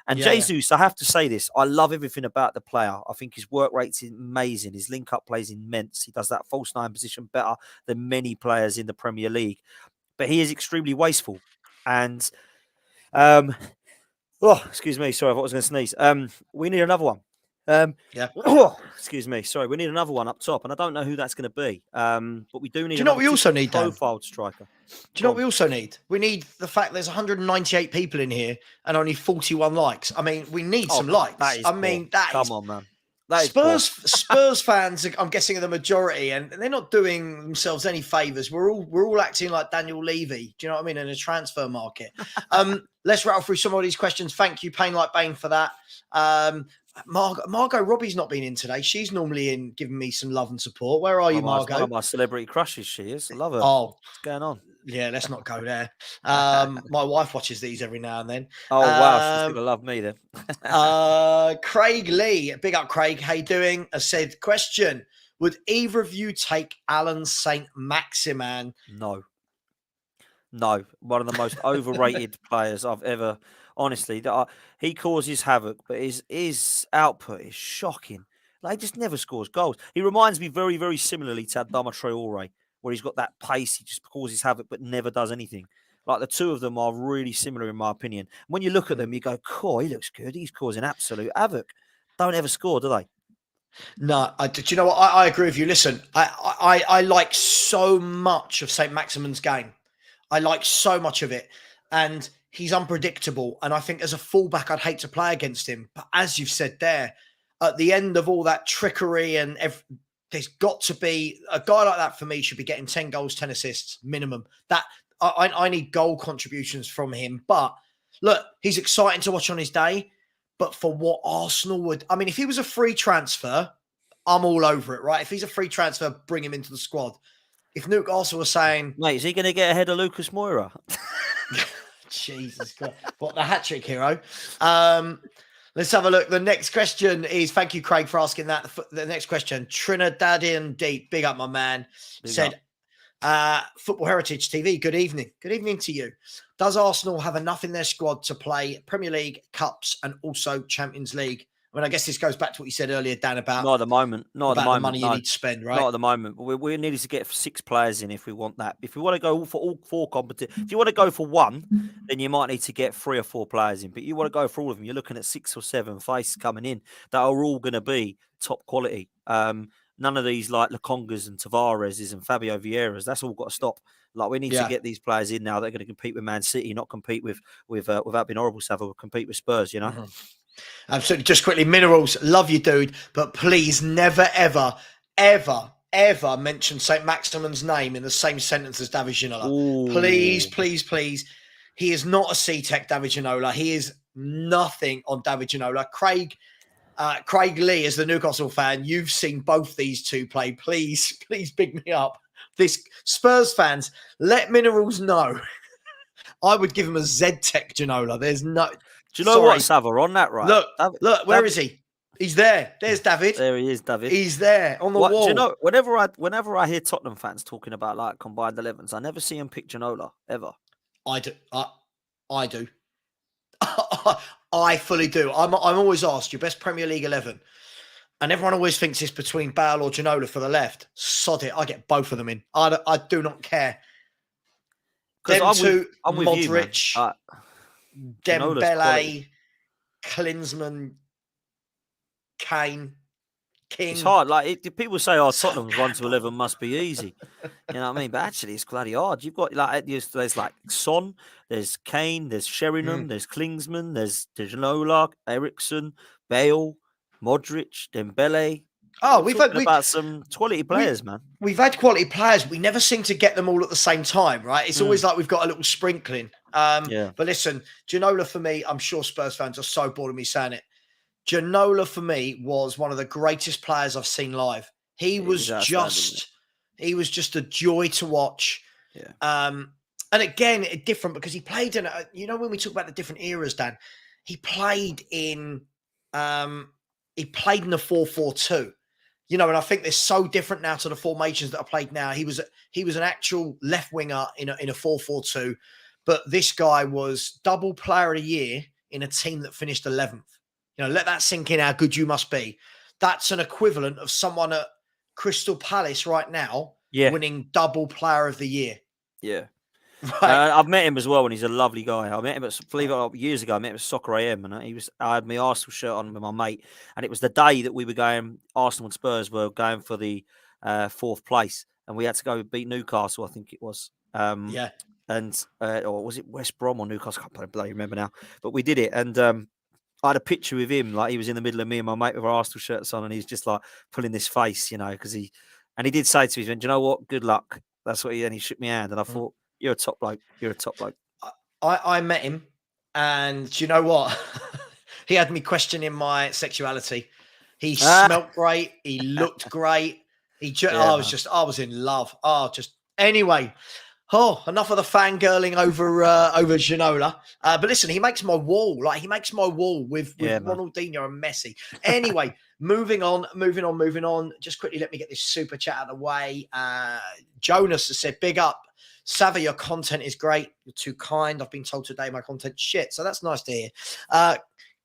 And Jesus, I have to say this, I love everything about the player. I think his work rate's amazing. His link-up play is immense. He does that false 9 position better than many players in the Premier League. But he is extremely wasteful. And excuse me. Sorry, I thought I was going to sneeze. We need another one. Excuse me. Sorry, we need another one up top, and I don't know who that's going to be. But we do need. Do you know what we also need, Dan? Profiled striker. Do you know what we also need? We need the fact there's 198 people in here and only 41 likes. I mean, we need some likes. Come on, man. Spurs fans, I'm guessing, are the majority, and they're not doing themselves any favors. We're all acting like Daniel Levy. Do you know what I mean? In a transfer market. Let's rattle through some of these questions. Thank you, Pain Like Bane, for that. Margot Robbie's not been in today. She's normally in giving me some love and support. Where are you, Margot? One of my celebrity crushes, she is. I love her. Oh, what's going on? Yeah, let's not go there. My wife watches these every now and then. Oh, wow. She's going to love me then. Craig Lee, big up, Craig. How you doing? I said, question, would either of you take Alan St. Maximin? No. One of the most overrated players I've ever, honestly, he causes havoc, but his output is shocking. Like, he just never scores goals. He reminds me very, very similarly to Adama Traore, where he's got that pace, he just causes havoc, but never does anything. Like, the two of them are really similar, in my opinion. When you look at them, you go, cool, he looks good. He's causing absolute havoc. Don't ever score, do they? No, do you know what? I agree with you. Listen, I like so much of St. Maximin's game. I like so much of it. And he's unpredictable. And I think as a fullback, I'd hate to play against him. But as you've said there, at the end of all that trickery and there's got to be a guy like that for me should be getting 10 goals, 10 assists minimum. That I need goal contributions from him. But look, he's exciting to watch on his day. But for what Arsenal would, I mean, if he was a free transfer, I'm all over it, right? If he's a free transfer, bring him into the squad. If Newcastle was saying, mate, is he going to get ahead of Lucas Moura? Jesus Christ, what the hat trick hero? Let's have a look. The next question is, thank you, Craig, for asking that. The next question, Trinidadian Deep, big up, my man, said, Football Heritage TV, good evening. Good evening to you. Does Arsenal have enough in their squad to play Premier League, Cups, and also Champions League? I mean, I guess this goes back to what you said earlier, Dan, about not at the moment. Not at the moment. The money you need to spend, right? Not at the moment. We needed to get 6 players in if we want that. If we want to go for all 4 competitions, if you want to go for one, then you might need to get 3 or 4 players in. But you want to go for all of them, you're looking at 6 or 7 faces coming in that are all going to be top quality. None of these like Lokongas and Tavares and Fabio Vieiras, that's all got to stop. Like, we need to get these players in now that are going to compete with Man City, not compete with without being horrible, Savva, compete with Spurs, you know? Mm-hmm. Absolutely. Just quickly, Minerals, love you, dude, but please never, ever, ever, ever mention St. Maximin's name in the same sentence as David Ginola. Ooh. Please, please, please. He is not a C-Tech David Ginola. He is nothing on David Ginola. Craig Lee, as the Newcastle fan, you've seen both these two play. Please, please big me up. This Spurs fans, let Minerals know. I would give him a Z-Tech Ginola. There's no... Do you know what, Savva, on that, right? Look, where is he? He's there. There's David. There he is, David. He's there on the wall. Do you know, whenever I hear Tottenham fans talking about like combined 11s, I never see them pick Ginola, ever. I do. I do. I fully do. I'm always asked your best Premier League 11. And everyone always thinks it's between Bale or Ginola for the left. Sod it. I get both of them in. I do not care. Them two, Modric, Dembele, Klinsmann, Kane, King. It's hard. Like, people say, "Oh, Tottenham's 1 to 11 must be easy." You know what I mean? But actually, it's bloody hard. You've got there's like Son, there's Kane, there's Sheringham, there's Klinsmann, there's Ginola, Eriksson, Bale, Modric, Dembele. Oh, we've had some quality players, man. We've had quality players. We never seem to get them all at the same time, right? It's always like we've got a little sprinkling. But listen, Ginola for me, I'm sure Spurs fans are so bored of me saying it. Ginola for me was one of the greatest players I've seen live. He was just a joy to watch. Yeah. And again, different because he played in, when we talk about the different eras, Dan, he played in a 4-4-2. And I think they're so different now to the formations that are played now. He was an actual left winger in a 4-4-2, but this guy was double player of the year in a team that finished 11th. Let that sink in how good you must be. That's an equivalent of someone at Crystal Palace right now winning double player of the year. Yeah. Right. I've met him as well, and he's a lovely guy. I met him years ago. I met him at Soccer AM, and I had my Arsenal shirt on with my mate, and it was the day that we were going. Arsenal and Spurs were going for the 4th place, and we had to go beat Newcastle. I think it was. And or was it West Brom or Newcastle? I can't bloody remember now, but we did it, and I had a picture with him, like he was in the middle of me and my mate with our Arsenal shirts on, and he's just like pulling this face, because he did say to me, "Do you know what? Good luck." That's what he shook my hand, and I thought, "You're a top bloke. You're a top bloke." I met him, and do you know what? He had me questioning my sexuality. He Ah, smelt great. He looked great. yeah, I was in love. Anyway. Oh, enough of the fangirling over Ginola. But listen, he makes my wall. Like, he makes my wall with yeah, man. Ronaldinho and Messi. Anyway, moving on. Just quickly, let me get this super chat out of the way. Jonas has said, big up. Savva, your content is great. You're too kind. I've been told today my content's shit. So that's nice to hear.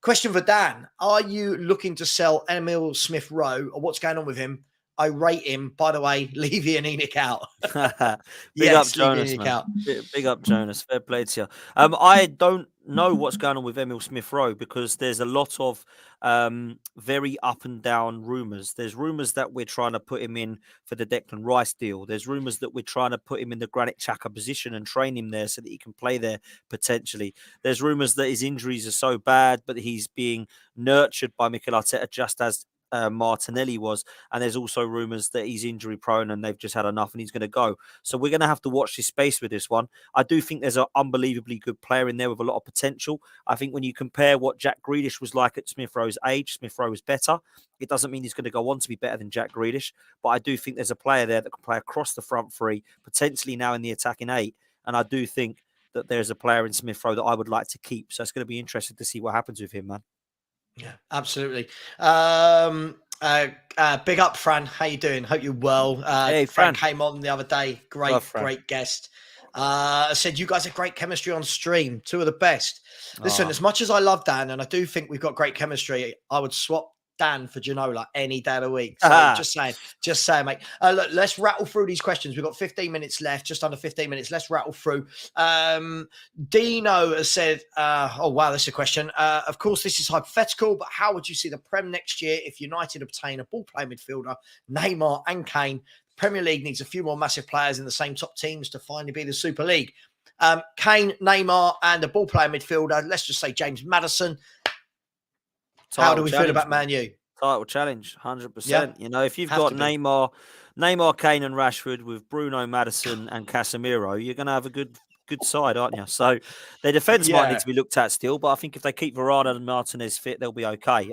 Question for Dan. Are you looking to sell Emil Smith Rowe, or what's going on with him? I rate him. By the way, Levy and Enoch out. Big up Yes, Levy and Jonas, Enoch man. out. Big up Jonas. Fair play to you. I don't know what's going on with Emil Smith Rowe because there's a lot of very up and down rumours. There's rumours that we're trying to put him in for the Declan Rice deal. There's rumours that we're trying to put him in the Granit Xhaka position and train him there so that he can play there potentially. There's rumours that his injuries are so bad, but he's being nurtured by Mikel Arteta just as Martinelli was, and there's also rumours that he's injury prone and they've just had enough and he's going to go. So we're going to have to watch this space with this one. I do think there's an unbelievably good player in there with a lot of potential. I think when you compare what Jack Grealish was like at Smith Rowe's age, Smith Rowe was better. It doesn't mean he's going to go on to be better than Jack Grealish, but I do think there's a player there that can play across the front three, potentially now in the attacking eight, and I do think that there's a player in Smith Rowe that I would like to keep. So it's going to be interesting to see what happens with him, man. Yeah, absolutely. Big up, Fran. How you doing? Hope you're well. Hey, Fran Fran. came on the other day. Great guest. Said you guys have great chemistry on stream. Two of the best. Listen, as much as I love Dan, and I do think we've got great chemistry, I would swap Dan for Ginola any day of the week. So just saying, mate. Look, let's rattle through these questions. We've got 15 minutes left, just under 15 minutes. Let's rattle through. Dino has said, oh, wow, this is a question. Of course, this is hypothetical, but how would you see the Prem next year if United obtain a ball-playing midfielder, Neymar and Kane? The Premier League needs a few more massive players in the same top teams to finally be the Super League. Kane, Neymar, and a ball-playing midfielder, let's just say James Maddison. How do we feel about Man U? Title challenge, 100%. Yeah, you know, if you've got Neymar, Kane, and Rashford with Bruno, Maddison, and Casemiro, you're going to have a good side, aren't you? So their defence might need to be looked at still, but I think if they keep Varane and Martinez fit, they'll be okay.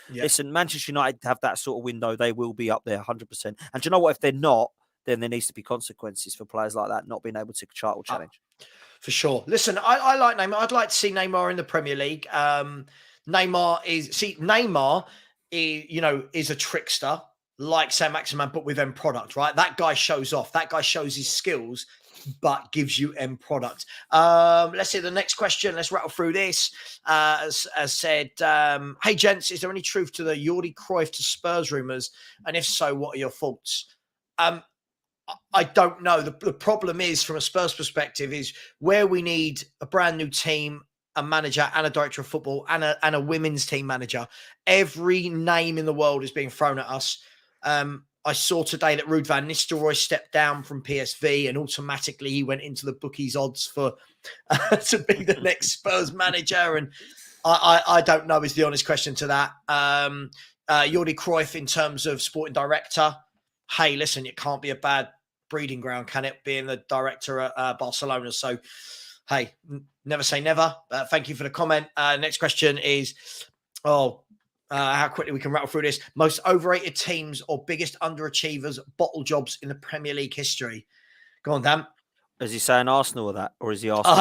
Listen, Manchester United have that sort of window; they will be up there, 100%. And do you know what? If they're not, then there needs to be consequences for players like that not being able to title challenge. For sure. Listen, I like Neymar. I'd like to see Neymar in the Premier League. Neymar is a trickster like Saint-Maximin, but with end product, right? That guy shows off. That guy shows his skills, but gives you end product. Let's see the next question. Let's rattle through this. As said, hey, gents, is there any truth to the Jordi Cruyff to Spurs rumours? And if so, what are your thoughts? I don't know. The problem is, from a Spurs perspective, is where we need a brand new team, a manager and a director of football and a women's team manager. Every name in the world is being thrown at us. I saw today that Ruud van Nistelrooy stepped down from PSV and automatically he went into the bookies odds for to be the next Spurs manager. And I don't know is the honest question to that. Jordi Cruyff in terms of sporting director. Hey, listen, it can't be a bad breeding ground, can it, being the director at Barcelona? So, hey, never say never. Thank you for the comment. Next question is, how quickly we can rattle through this. Most overrated teams or biggest underachievers, bottle jobs in the Premier League history. Go on, Dan. Is he saying Arsenal or that? Or is he asking?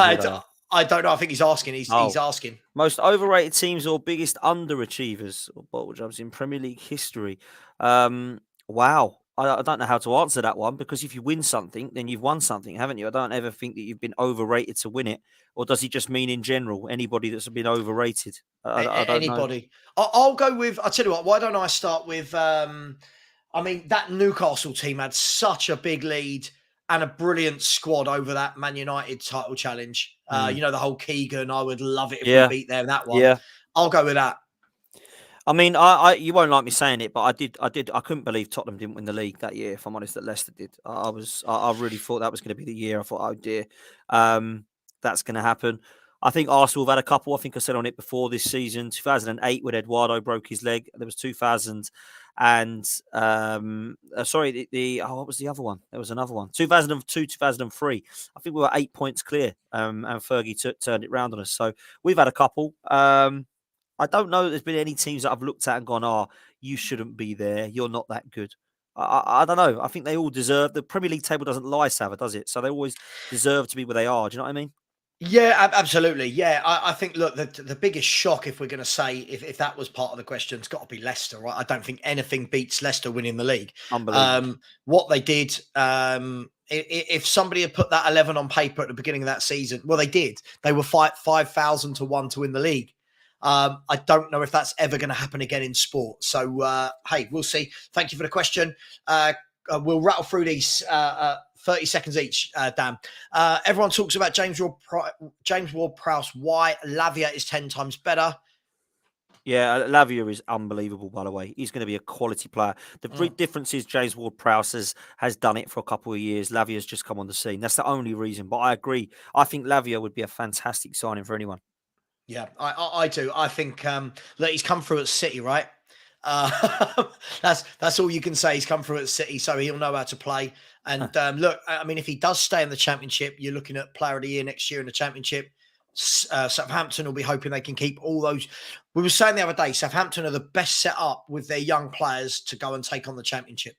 I don't know. I think he's asking. He's asking. Most overrated teams or biggest underachievers or bottle jobs in Premier League history. Wow. I don't know how to answer that one, because if you win something, then you've won something, haven't you? I don't ever think that you've been overrated to win it. Or does he just mean in general, anybody that's been overrated? I don't anybody. Know. I'll go with, I'll tell you what, why don't I start with, that Newcastle team had such a big lead and a brilliant squad over that Man United title challenge. The whole Keegan, I would love it if we beat them, that one. Yeah. I'll go with that. I mean, you won't like me saying it, but I couldn't believe Tottenham didn't win the league that year. If I'm honest, that Leicester did. I really thought that was going to be the year. I thought, oh dear, that's going to happen. I think Arsenal have had a couple. I think I said on it before this season. 2008 when Eduardo broke his leg. There was 2000 and what was the other one? There was another one. 2002, 2003. I think we were 8 points clear, and Fergie turned it round on us. So we've had a couple. I don't know that there's been any teams that I've looked at and gone, "Oh, you shouldn't be there. You're not that good." I don't know. I think they all deserve. The Premier League table doesn't lie, Sava, does it? So they always deserve to be where they are. Do you know what I mean? Yeah, absolutely. Yeah, I think, look, the biggest shock, if we're going to say, if that was part of the question, it's got to be Leicester, right? I don't think anything beats Leicester winning the league. Unbelievable. What they did, if somebody had put that 11 on paper at the beginning of that season, well, they did. They were 5,000 to 1 to win the league. I don't know if that's ever going to happen again in sport. So, hey, we'll see. Thank you for the question. We'll rattle through these 30 seconds each, Dan. Everyone talks about James Ward-Prowse. Why Lavia is 10 times better. Yeah, Lavia is unbelievable, by the way. He's going to be a quality player. The difference is James Ward-Prowse has done it for a couple of years. Lavia's just come on the scene. That's the only reason. But I agree. I think Lavia would be a fantastic signing for anyone. Yeah, I do. I think that he's come through at City, right? That's all you can say. He's come through at City, so he'll know how to play. And look, I mean, if he does stay in the Championship, you're looking at Player of the Year next year in the Championship. Southampton will be hoping they can keep all those. We were saying the other day, Southampton are the best set up with their young players to go and take on the Championship.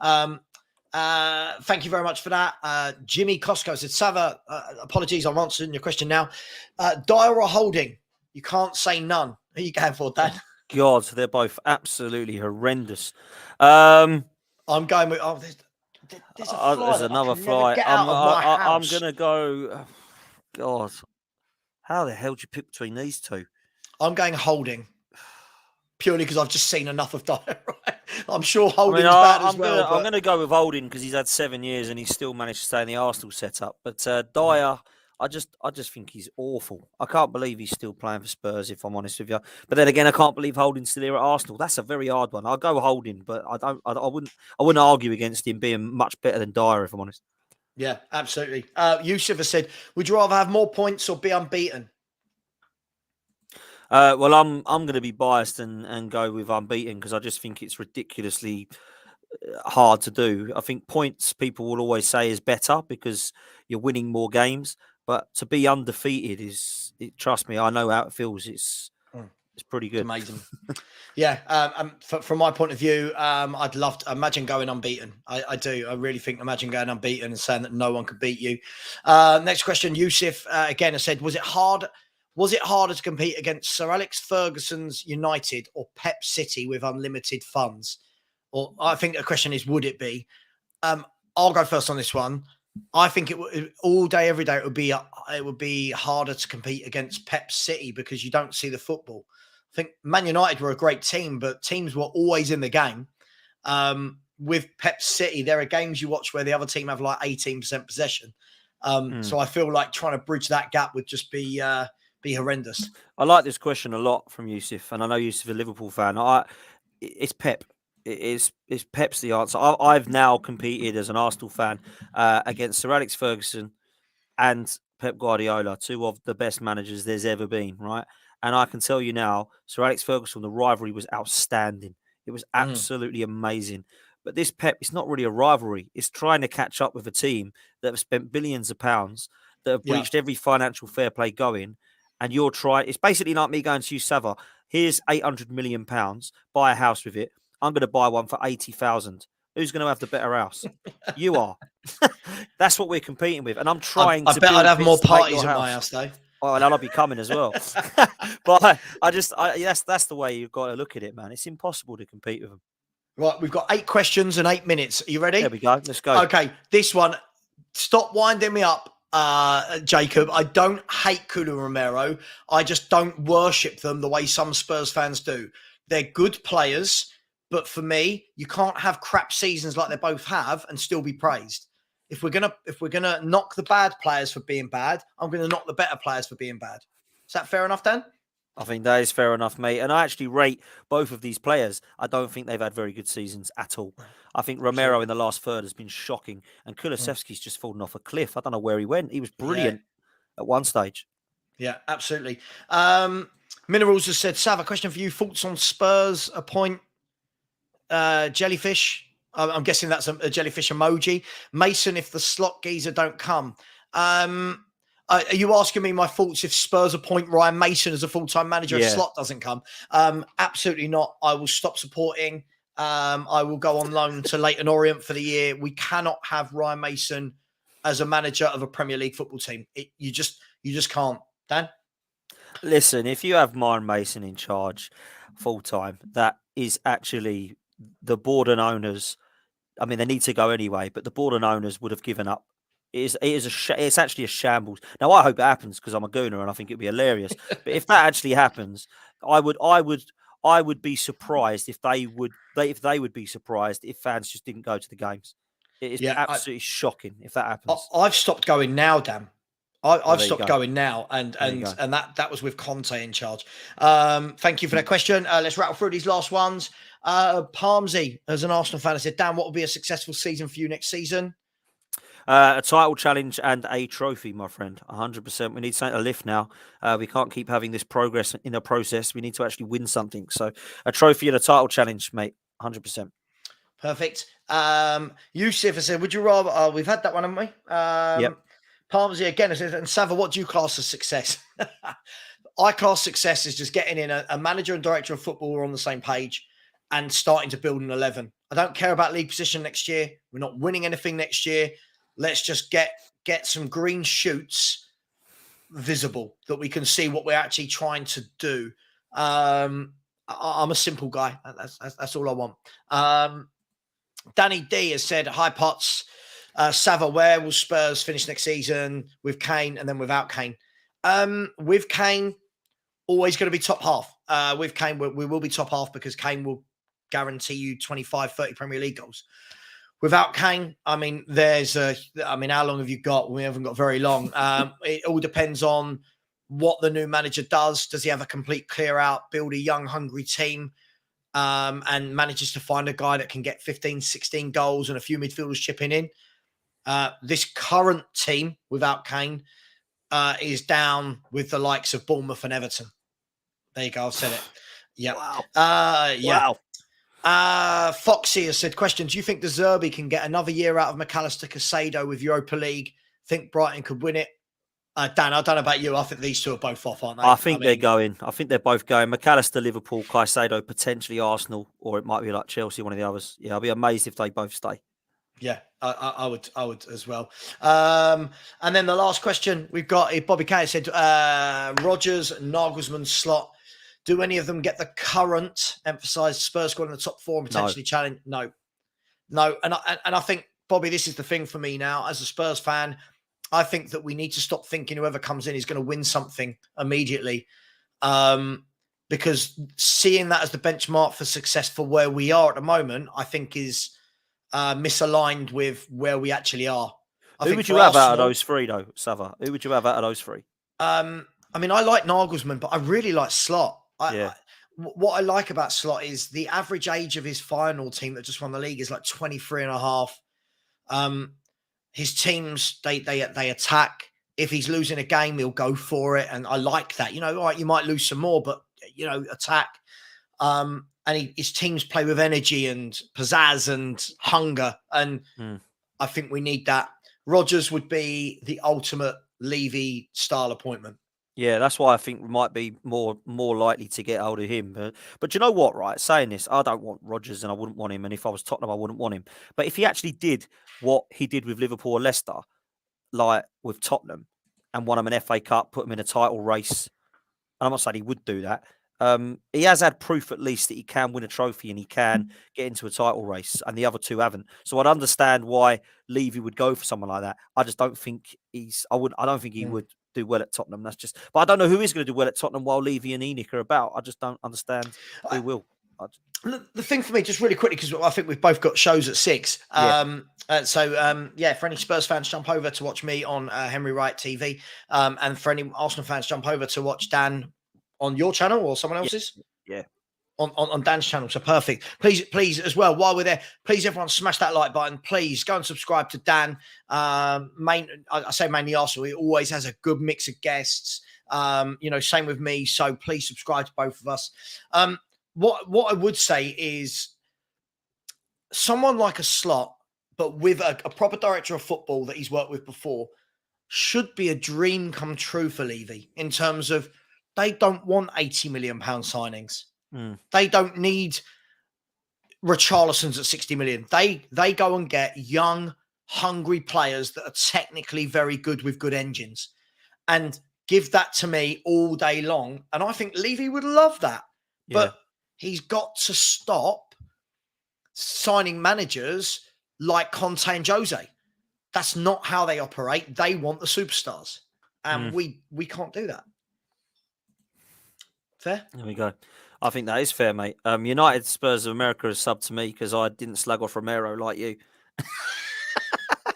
Thank you very much for that. Jimmy Costco said, Sava, apologies, I'm answering your question now. Dyer or Holding? You can't say none. Who are you going for, Dan? God, they're both absolutely horrendous. I'm going with. Oh, there's a fly. There's another fly. I'm going to go. God, how the hell do you pick between these two? I'm going Holding. Purely because I've just seen enough of Dyer. Right? I'm sure Holding's bad as well. I'm going to go with Holding because he's had 7 years and he's still managed to stay in the Arsenal setup. But Dyer, I just think he's awful. I can't believe he's still playing for Spurs, if I'm honest with you. But then again, I can't believe Holding's still here at Arsenal. That's a very hard one. I'll go Holding, but I wouldn't argue against him being much better than Dyer, if I'm honest. Yeah, absolutely. Yusuf has said, would you rather have more points or be unbeaten? Well, I'm going to be biased and go with unbeaten because I just think it's ridiculously hard to do. I think points people will always say is better because you're winning more games, but to be undefeated trust me, I know how it feels. It's pretty good. It's amazing. Yeah. From my point of view, I'd love to imagine going unbeaten. I do. I really think imagine going unbeaten and saying that no one could beat you. Next question, Yusuf again has said, was it harder to compete against Sir Alex Ferguson's United or Pep City with unlimited funds? Or I think the question is, would it be? I'll go first on this one. I think it would all day, every day. It would be harder to compete against Pep City because you don't see the football. I think Man United were a great team, but teams were always in the game. With Pep City, there are games you watch where the other team have like 18% possession. So I feel like trying to bridge that gap would just be horrendous. I like this question a lot from Yusuf, and I know Yusuf is a Liverpool fan. It's Pep. It's Pep's the answer. I've now competed as an Arsenal fan against Sir Alex Ferguson and Pep Guardiola, two of the best managers there's ever been, right? And I can tell you now, Sir Alex Ferguson, the rivalry was outstanding. It was absolutely amazing. But this Pep, it's not really a rivalry. It's trying to catch up with a team that have spent billions of pounds, that have breached every financial fair play going. And you're trying, it's basically like me going to you, Savva, here's £800 million, buy a house with it. I'm going to buy one for 80,000. Who's going to have the better house? You are. That's what we're competing with. And I'm trying to I bet I'd have more parties at my house, though. Oh, and I'll be coming as well. But that's the way you've got to look at it, man. It's impossible to compete with them. Right, we've got 8 questions and 8 minutes. Are you ready? There we go. Let's go. Okay, this one. Stop winding me up, Jacob. I don't hate Kulu Romero. I just don't worship them the way some Spurs fans do. They're good players, but for me, you can't have crap seasons like they both have and still be praised. If we're gonna knock the bad players for being bad, I'm gonna knock the better players for being bad. Is that fair enough, Dan? I think that is fair enough, mate. And I actually rate both of these players. I don't think they've had very good seasons at all. I think Romero in the last third has been shocking. And Kulusevski's just fallen off a cliff. I don't know where he went. He was brilliant at one stage. Yeah, absolutely. Minerals has said, Sav, a question for you. Thoughts on Spurs appoint Jellyfish? I'm guessing that's a jellyfish emoji. Mason, if the slot geezer don't come. Are you asking me my thoughts if Spurs appoint Ryan Mason as a full-time manager if Slot doesn't come? Absolutely not. I will stop supporting. I will go on loan to Leyton Orient for the year. We cannot have Ryan Mason as a manager of a Premier League football team. You just can't. Dan? Listen, if you have Ryan Mason in charge full-time, that is actually the board and owners. I mean, they need to go anyway, but the board and owners would have given up. It's actually a shambles. Now, I hope it happens because I'm a gooner and I think it'd be hilarious. But if that actually happens, I would be surprised if they would be surprised if fans just didn't go to the games. It is absolutely shocking if that happens. I've stopped going now, Dan. I've stopped going now, and that was with Conte in charge. Thank you for that question. Let's rattle through these last ones. Palmsy, as an Arsenal fan, said, Dan, what will be a successful season for you next season? A title challenge and a trophy, my friend. 100%. We need something to lift now. We can't keep having this progress in a process. We need to actually win something. So a trophy and a title challenge, mate. 100%. Perfect. Yusuf has said, would you rather... we've had that one, haven't we? Yep. Palmsy again says, and Savva, what do you class as success? I class success as just getting in a manager and director of football who are on the same page and starting to build an 11. I don't care about league position next year. We're not winning anything next year. Let's just get some green shoots visible that we can see what we're actually trying to do. I'm a simple guy. That's all I want. Danny D has said, hi, Potts. Savva, where will Spurs finish next season with Kane and then without Kane? With Kane, always going to be top half. With Kane, we will be top half because Kane will guarantee you 25, 30 Premier League goals. Without Kane, I mean, how long have you got? We haven't got very long. It all depends on what the new manager does. Does he have a complete clear out, build a young, hungry team, and manages to find a guy that can get 15, 16 goals and a few midfielders chipping in? This current team without Kane is down with the likes of Bournemouth and Everton. There you go. I've said it. Yeah. Wow. Foxy has said, question, do you think De Zerbi can get another year out of McAllister Casado with Europa League? Think Brighton could win it? Dan, I don't know about you. I think these two are both off, aren't they? I think they're going. I think they're both going. McAllister, Liverpool, Caicedo, potentially Arsenal, or it might be like Chelsea, one of the others. Yeah, I'll be amazed if they both stay. Yeah, I would as well. And then the last question we've got, Bobby Kay said, Rodgers, Nagelsmann, Slot. Do any of them get the current emphasised Spurs squad in the top four and potentially challenge? No. And I think, Bobby, this is the thing for me now as a Spurs fan. I think that we need to stop thinking whoever comes in is going to win something immediately, because seeing that as the benchmark for success for where we are at the moment, I think is misaligned with where we actually are. Who would you have out of those three, though, Savva? Who would you have out of those three? I mean, I like Nagelsmann, but I really like Slot. What I like about Slot is the average age of his final team that just won the league is like 23 and a half. His teams, they attack. If he's losing a game, he'll go for it. And I like that. All right, you might lose some more, but, attack. And his teams play with energy and pizzazz and hunger. And I think we need that. Rodgers would be the ultimate Levy style appointment. Yeah, that's why I think we might be more likely to get hold of him. But you know what, right? Saying this, I don't want Rodgers and I wouldn't want him. And if I was Tottenham, I wouldn't want him. But if he actually did what he did with Liverpool or Leicester, like with Tottenham, and won him an FA Cup, put him in a title race, and I'm not saying he would do that. He has had proof at least that he can win a trophy and he can get into a title race, and the other two haven't. So I'd understand why Levy would go for someone like that. I just don't think I don't think he would do well at Tottenham. That's just. But I don't know who is going to do well at Tottenham while Levy and ENIC are about. I just don't understand who will. The thing for me, just really quickly, because I think we've both got shows at 6. For any Spurs fans, jump over to watch me on Henry Wright TV, and for any Arsenal fans, jump over to watch Dan on your channel or someone else's. Yeah. On Dan's channel. So perfect. Please as well, while we're there, please everyone smash that like button. Please go and subscribe to Dan. I say mainly Arsenal. He always has a good mix of guests. Same with me. So please subscribe to both of us. What I would say is someone like a Slot, but with a proper director of football that he's worked with before, should be a dream come true for Levy in terms of they don't want £80 million signings. They don't need Richarlison's at 60 million. They go and get young, hungry players that are technically very good with good engines and give that to me all day long. And I think Levy would love that. Yeah. But he's got to stop signing managers like Conte and Jose. That's not how they operate. They want the superstars. And we can't do that. Fair? There we go. I think that is fair, mate. United Spurs of America is subbed to me because I didn't slag off Romero like you.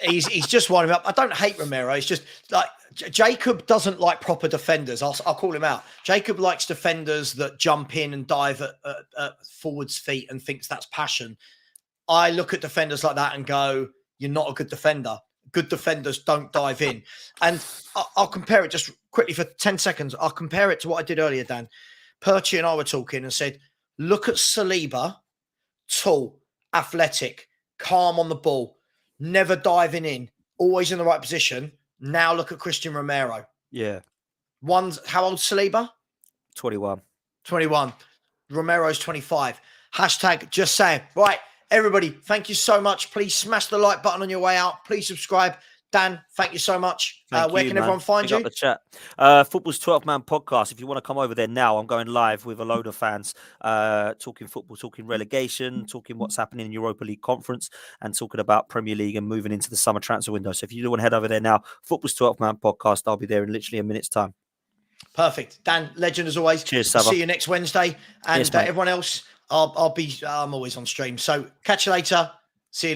He's just winding up. I don't hate Romero. It's just like Jacob doesn't like proper defenders. I'll call him out. Jacob likes defenders that jump in and dive at forwards' feet and thinks that's passion. I look at defenders like that and go, you're not a good defender. Good defenders don't dive in. And I'll compare it just quickly for 10 seconds. I'll compare it to what I did earlier, Dan. Perchy and I were talking and said, look at Saliba, tall, athletic, calm on the ball, never diving in, always in the right position. Now look at Christian Romero. Yeah. How old's Saliba? 21. 21. Romero's 25. Hashtag just saying. Right, everybody, thank you so much. Please smash the like button on your way out. Please subscribe. Dan, thank you so much. Where can everyone find you? The chat. Football's 12-man podcast. If you want to come over there now, I'm going live with a load of fans, talking football, talking relegation, talking what's happening in Europa League Conference, and talking about Premier League and moving into the summer transfer window. So if you do want to head over there now, Football's 12-man podcast, I'll be there in literally a minute's time. Perfect. Dan, legend as always. Cheers, Savva. See you next Wednesday. And everyone else, I'm always on stream. So catch you later. See you then.